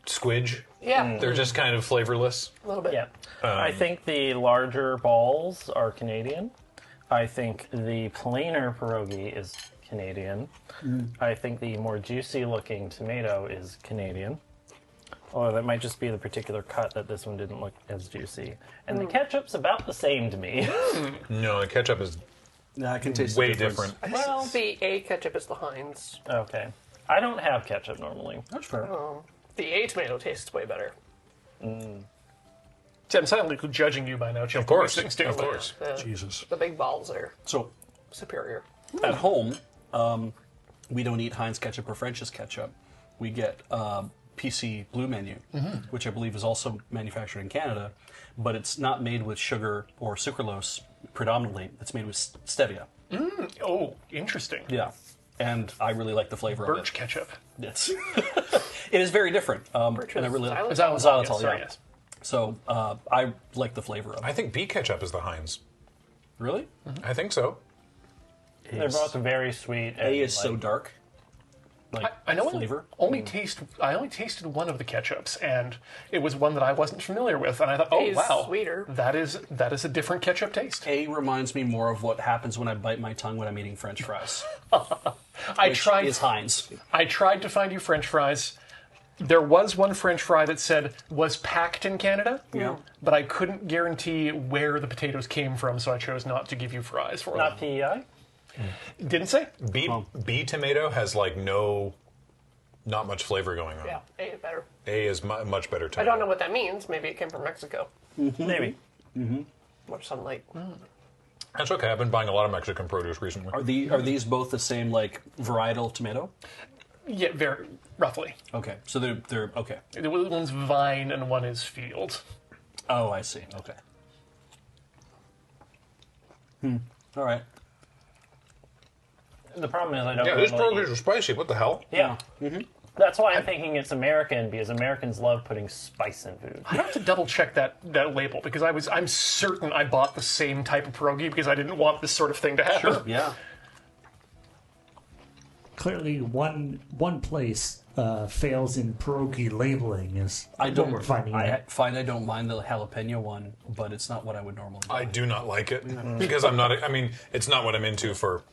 squidge. Yeah. They're just kind of flavorless. A little bit. Yeah. I think the larger balls are Canadian. I think the plainer pierogi is Canadian. I think the more juicy looking tomato is Canadian. Although that might just be the particular cut that this one didn't look as juicy. And the ketchup's about the same to me. No, the ketchup is I can taste way the difference. different. Well, the A ketchup is the Heinz. Okay. I don't have ketchup normally. That's fair. The A tomato tastes way better. See, I'm silently judging you by now, Chip. Of course. Things do. Of course. Jesus. The big balls are So superior. at home, we don't eat Heinz ketchup or French's ketchup. We get PC Blue Menu, which I believe is also manufactured in Canada, but it's not made with sugar or sucralose predominantly. It's made with stevia. Oh, interesting. Yeah. And I really like the flavor of it. Birch ketchup. It's it is very different. And I really like Xylitol, xylitol, yes, yeah. yes. So I like the flavor of it. I think B ketchup is the Heinz. Really? I think so. They're both very sweet. A is so dark. I know flavor. I only tasted one of the ketchups, and it was one that I wasn't familiar with, and I thought, oh A's wow, sweeter. that is a different ketchup taste. A reminds me more of what happens when I bite my tongue when I'm eating French fries. Which is Heinz. I tried to find you French fries. There was one French fry that said was packed in Canada, but I couldn't guarantee where the potatoes came from, so I chose not to give you fries for Not them. PEI? Didn't say. B tomato has like no not much flavor going on. Yeah, A is better. A is much better I tomato. don't know what that means. Maybe it came from Mexico. Maybe. Much sunlight. That's okay. I've been buying a lot of Mexican produce recently. Are these both the same like varietal of tomato? Yeah, very roughly. Okay, so they're okay. One's vine and one is field. Oh, I see. Okay. All right. The problem is I don't. Yeah, these really produce are spicy. What the hell? Yeah. That's why I'm thinking it's American, because Americans love putting spice in food. I have to double check that label because I'm certain I bought the same type of pierogi because I didn't want this sort of thing to happen. Sure. Yeah. Clearly, one place fails in pierogi labeling is what we're finding out. I find I don't mind the jalapeno one, but it's not what I would normally buy. I do not like it because I'm not. I mean, it's not what I'm into for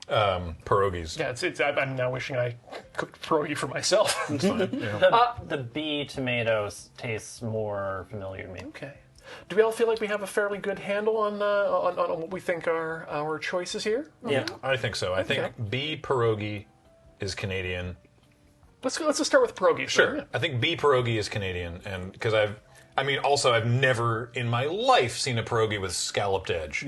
pierogies. Yeah, I'm now wishing I cooked pierogi for myself. It's fine. The bee tomatoes tastes more familiar to me. Okay. Do we all feel like we have a fairly good handle on what we think are our choices here? Yeah, I think so. I think bee pierogi is Canadian. Let's just start with pierogi. Sure. I think bee pierogi is Canadian, and because I've never in my life seen a pierogi with scalloped edge.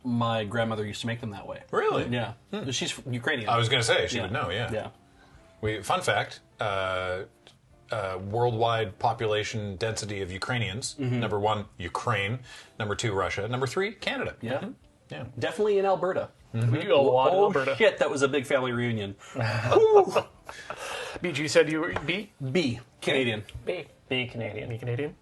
My grandmother used to make them that way. Really? Yeah. She's Ukrainian. I was going to say she would know. Yeah. Fun fact: worldwide population density of Ukrainians. Number 1, Ukraine. Number 2, Russia. Number 3, Canada. Yeah. Yeah. Definitely in Alberta. We do a lot in Alberta. Shit, that was a big family reunion. BG, you said you were B? B. Canadian. B. B Canadian. B Canadian.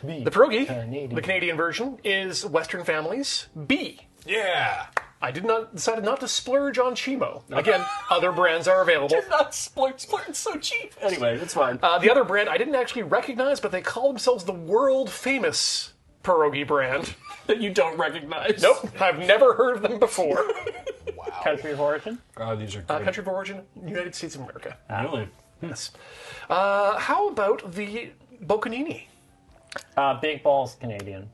The pierogi, the Canadian version, is Western families B. Yeah. I decided not to splurge on Chimo. Again, other brands are available. Did not splurge. It's so cheap. Anyway, it's fine. The other brand I didn't actually recognize, but they call themselves the world famous pierogi brand. That you don't recognize. Nope, I've never heard of them before. Wow. Country of origin? These are good. Country of origin, United States of America. Really? Yes. How about the Boccanini? Big balls Canadian.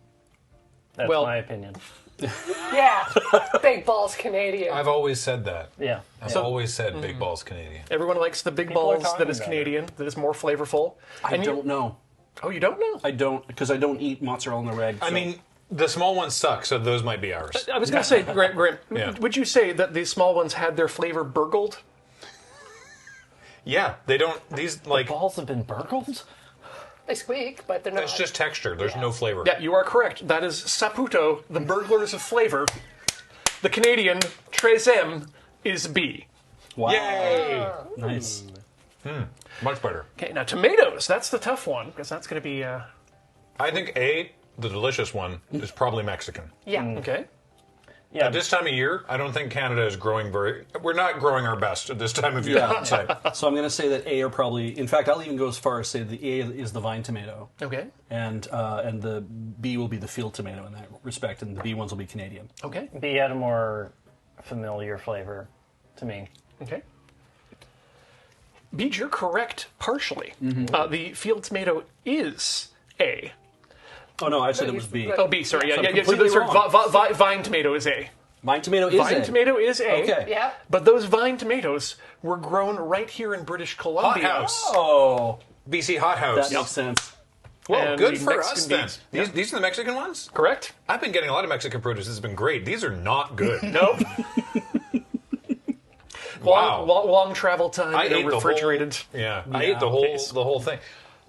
That's my opinion. Yeah, big balls Canadian. I've always said that. Yeah. I've always said big balls Canadian. Everyone likes the big People are balls that talking is about Canadian, that is more flavorful. I don't know. Oh, you don't know? I don't, because I don't eat mozzarella and reg. I mean, the small ones suck, so those might be ours. I was going to say, Grant, Yeah. would you say that the small ones had their flavor burgled? Yeah, they don't. These like balls have been burgled. They squeak, but they're not. It's just texture. There's no flavor. Yeah, you are correct. That is Saputo, the burglars of flavor. The Canadian Trezem is B. Wow. Yay! Nice. Much better. Okay, now tomatoes. That's the tough one because that's going to be. I think A, the delicious one, is probably Mexican. Yeah. Okay. Yeah. At this time of year, I don't think Canada is growing very. We're not growing our best at this time of year. Yeah. I'd say. So I'm going to say that A are probably. In fact, I'll even go as far as say the A is the vine tomato, Okay. and the B will be the field tomato in that respect, and the B ones will be Canadian. Okay. B had a more familiar flavor to me. Okay. Beej, you're correct partially. The field tomato is A. Oh no, I said it was B. Oh, B. Sorry. So I'm So completely wrong. vine tomato is A. Vine tomato is Vine A. tomato is A. Okay. Yeah. But those vine tomatoes were grown right here in British Columbia. Hothouse. Oh, BC Hothouse. that makes sense. Well, And good the for Mexican us then. beans. These are the Mexican ones? Correct? I've been getting a lot of Mexican produce. This has been great. These are not good. Nope. Wow. Long travel time. I ate refrigerated. the whole. Yeah, I ate the whole thing.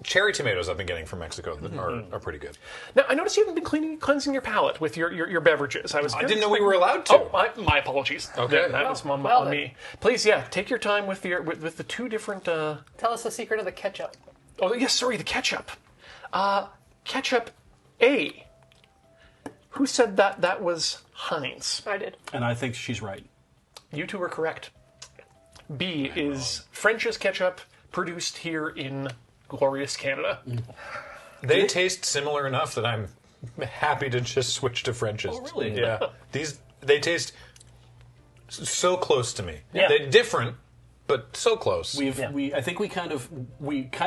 Cherry tomatoes I've been getting from Mexico that are pretty good. Now, I noticed you haven't been cleansing your palate with your beverages. I didn't know we were allowed to. Oh, my apologies. Okay. That was on then. me. Please, take your time with the two different. Tell us the secret of the ketchup. Oh, yes, sorry, the ketchup. Ketchup A. Who said that was Heinz? I did. And I think she's right. You two are correct. B is French's ketchup, produced here in glorious Canada. They taste similar enough that I'm happy to just switch to French's. Oh, really? Yeah. They taste so close to me. Yeah. They're different, but so close. I think we kind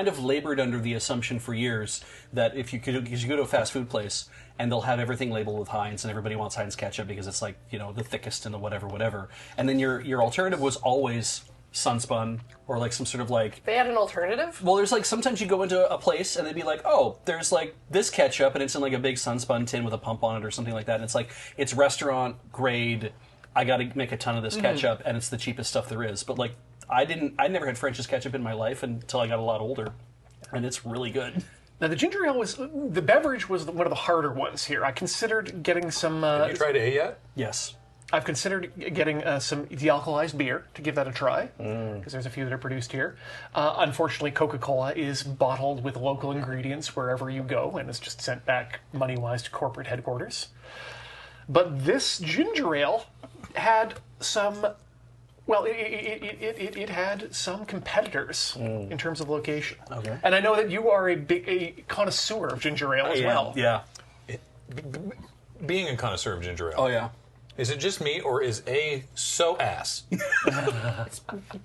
of labored under the assumption for years that if you go to a fast food place and they'll have everything labeled with Heinz and everybody wants Heinz ketchup because it's like, the thickest and the whatever, and then your alternative was always Sunspun or like some sort of like. They had an alternative? Well, there's like sometimes you go into a place and they'd be like, oh, there's like this ketchup and it's in like a big Sunspun tin with a pump on it or something like that. And it's like, it's restaurant grade. I got to make a ton of this ketchup and it's the cheapest stuff there is. But like, I never had French's ketchup in my life until I got a lot older. And it's really good. Now, the ginger ale the beverage was one of the harder ones here. I considered getting some... Have you tried A yet? Yes. I've considered getting some de-alkalized beer to give that a try, because there's a few that are produced here. Unfortunately, Coca-Cola is bottled with local ingredients wherever you go, and is just sent back money-wise to corporate headquarters. But this ginger ale had some... Well, it had some competitors in terms of location. Okay. And I know that you are a connoisseur of ginger ale as well. Yeah. Being a connoisseur of ginger ale. Oh, yeah. Is it just me, or is A so ass?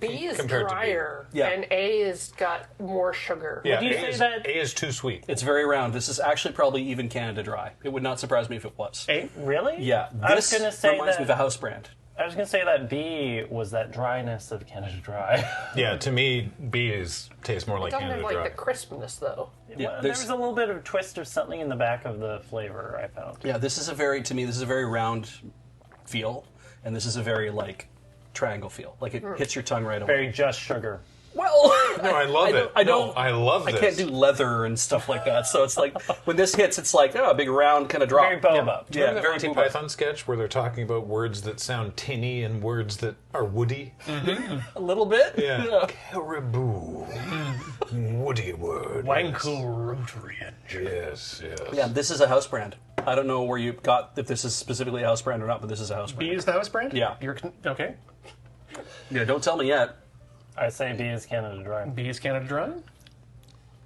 B is Compared to B. drier, Yeah. and A has got more sugar. Yeah, Would you say that- A is too sweet. It's very round. This is actually probably even Canada Dry. It would not surprise me if it was. A? Really? Yeah. I was This gonna say reminds me of that- a house brand. I was going to say that B was that dryness of Canada Dry. Yeah, to me, B tastes more It like doesn't Canada have like Dry. the crispness though. Well, there was a little bit of a twist of something in the back of the flavor, I found. Yeah, this is a very round feel, and this is a very, like, triangle feel. Like, it hits your tongue right away. Very just sugar. Well, No, I love it. I love this. I can't do leather and stuff like that, so it's like, when this hits, it's like, a big round kind of drop. Very boba. Do you remember very that Monty boba. Python sketch where they're talking about words that sound tinny and words that are woody? A little bit. Yeah. Caribou. Woody word. Wanko Rotary Engine. Yes, yes. Yeah, this is a house brand. I don't know where you got, if this is specifically a house brand or not, but this is a house brand. B is the house brand? Yeah. Okay. Yeah, don't tell me yet. I say B is Canada Dry. B is Canada Dry?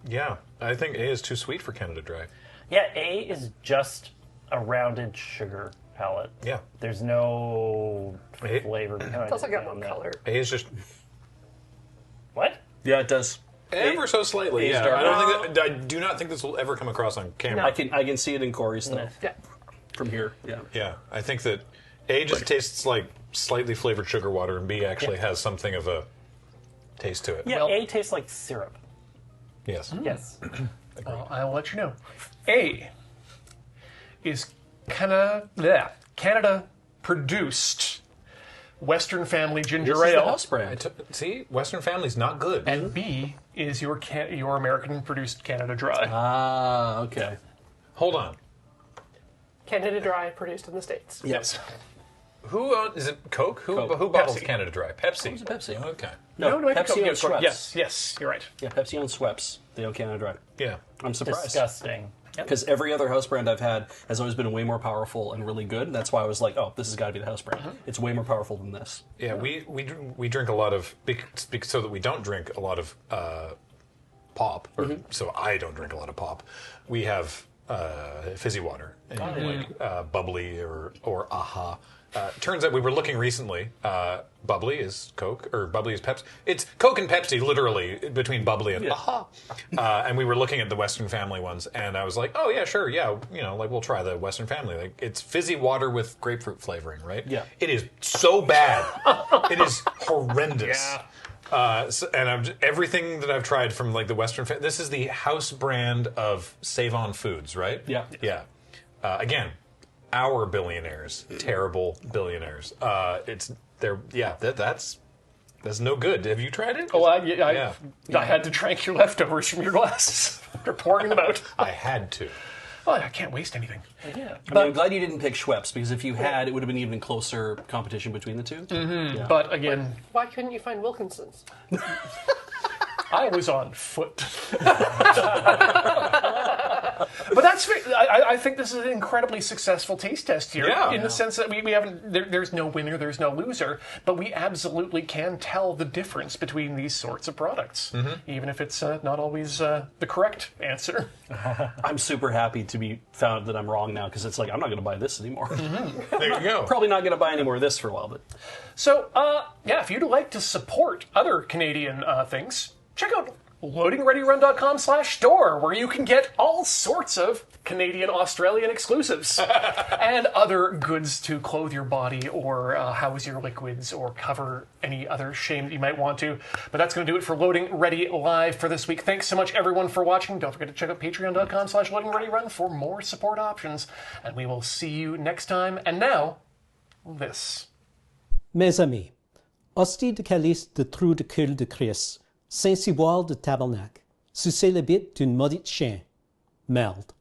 Yeah, I think A is too sweet for Canada Dry. Yeah, A is just a rounded sugar palette. Yeah. There's no flavor behind it. It's also got more color. A is just What? Yeah, it does. ever so slightly. A is Yeah, darker. I do not think this will ever come across on camera. I can see it in Corey's stuff. Yeah. From here. Yeah. Yeah, I think that A just tastes like slightly flavored sugar water, and B actually has something of a taste to it. Yeah, A tastes like syrup. Yes. Yes. Well, I'll let you know. A is Canada produced Western Family Ginger This is Ale. the house brand. See, Western Family's not good. And B is your American produced Canada Dry. Ah, okay. Hold on. Canada Dry produced in the States. Yes. Who is it? Coke? Who Coke. bottles Pepsi. Canada Dry? Pepsi. Who's Pepsi? Okay. No, it might be Pepsi Coke. owns Schweppes. Yes, you're right. Yeah, Pepsi owns Schweppes. They own Canada Dry. Yeah. I'm surprised. Disgusting. Because every other house brand I've had has always been way more powerful and really good. That's why I was like, oh, this has got to be the house brand. It's way more powerful than this. Yeah, we drink a lot of so that we don't drink a lot of pop, or so I don't drink a lot of pop. We have fizzy water and like bubbly or AHA. Turns out we were looking recently. Bubbly is Coke, or Bubbly is Pepsi. It's Coke and Pepsi, literally, between Bubbly and AHA. And we were looking at the Western Family ones, and I was like, oh, yeah, sure, yeah, like we'll try the Western Family. Like, it's fizzy water with grapefruit flavoring, right? Yeah. It is so bad. It is horrendous. Yeah. Everything that I've tried from like the Western Family, this is the house brand of Save On Foods, right? Yeah. Yeah. Again, our billionaires, terrible billionaires. That's no good. Have you tried it? Oh, I had to drink your leftovers from your glasses after pouring them out. I had to. Oh, I can't waste anything. Yeah. I'm glad you didn't pick Schweppes, because if you had, it would have been even closer competition between the two. Mm-hmm. Yeah. But again... Why couldn't you find Wilkinson's? I was on foot. But that's. I think this is an incredibly successful taste test here, in the sense that we haven't. There's no winner, there's no loser, but we absolutely can tell the difference between these sorts of products, even if it's not always the correct answer. I'm super happy to be found that I'm wrong now, because it's like I'm not going to buy this anymore. There you go. Probably not going to buy any more of this for a while, but. So, if you'd like to support other Canadian things, check out LoadingReadyRun.com/store, where you can get all sorts of Canadian, Australian exclusives and other goods to clothe your body or house your liquids or cover any other shame that you might want to. But that's going to do it for Loading Ready Live for this week. Thanks so much, everyone, for watching. Don't forget to check out patreon.com/LoadingReadyRun for more support options. And we will see you next time. And now, this. Mes amis, hostie de calice de trou de cul de Christ, Saint-Ciboire de tabernacle, sucer le bit d'une maudite chien. Merde.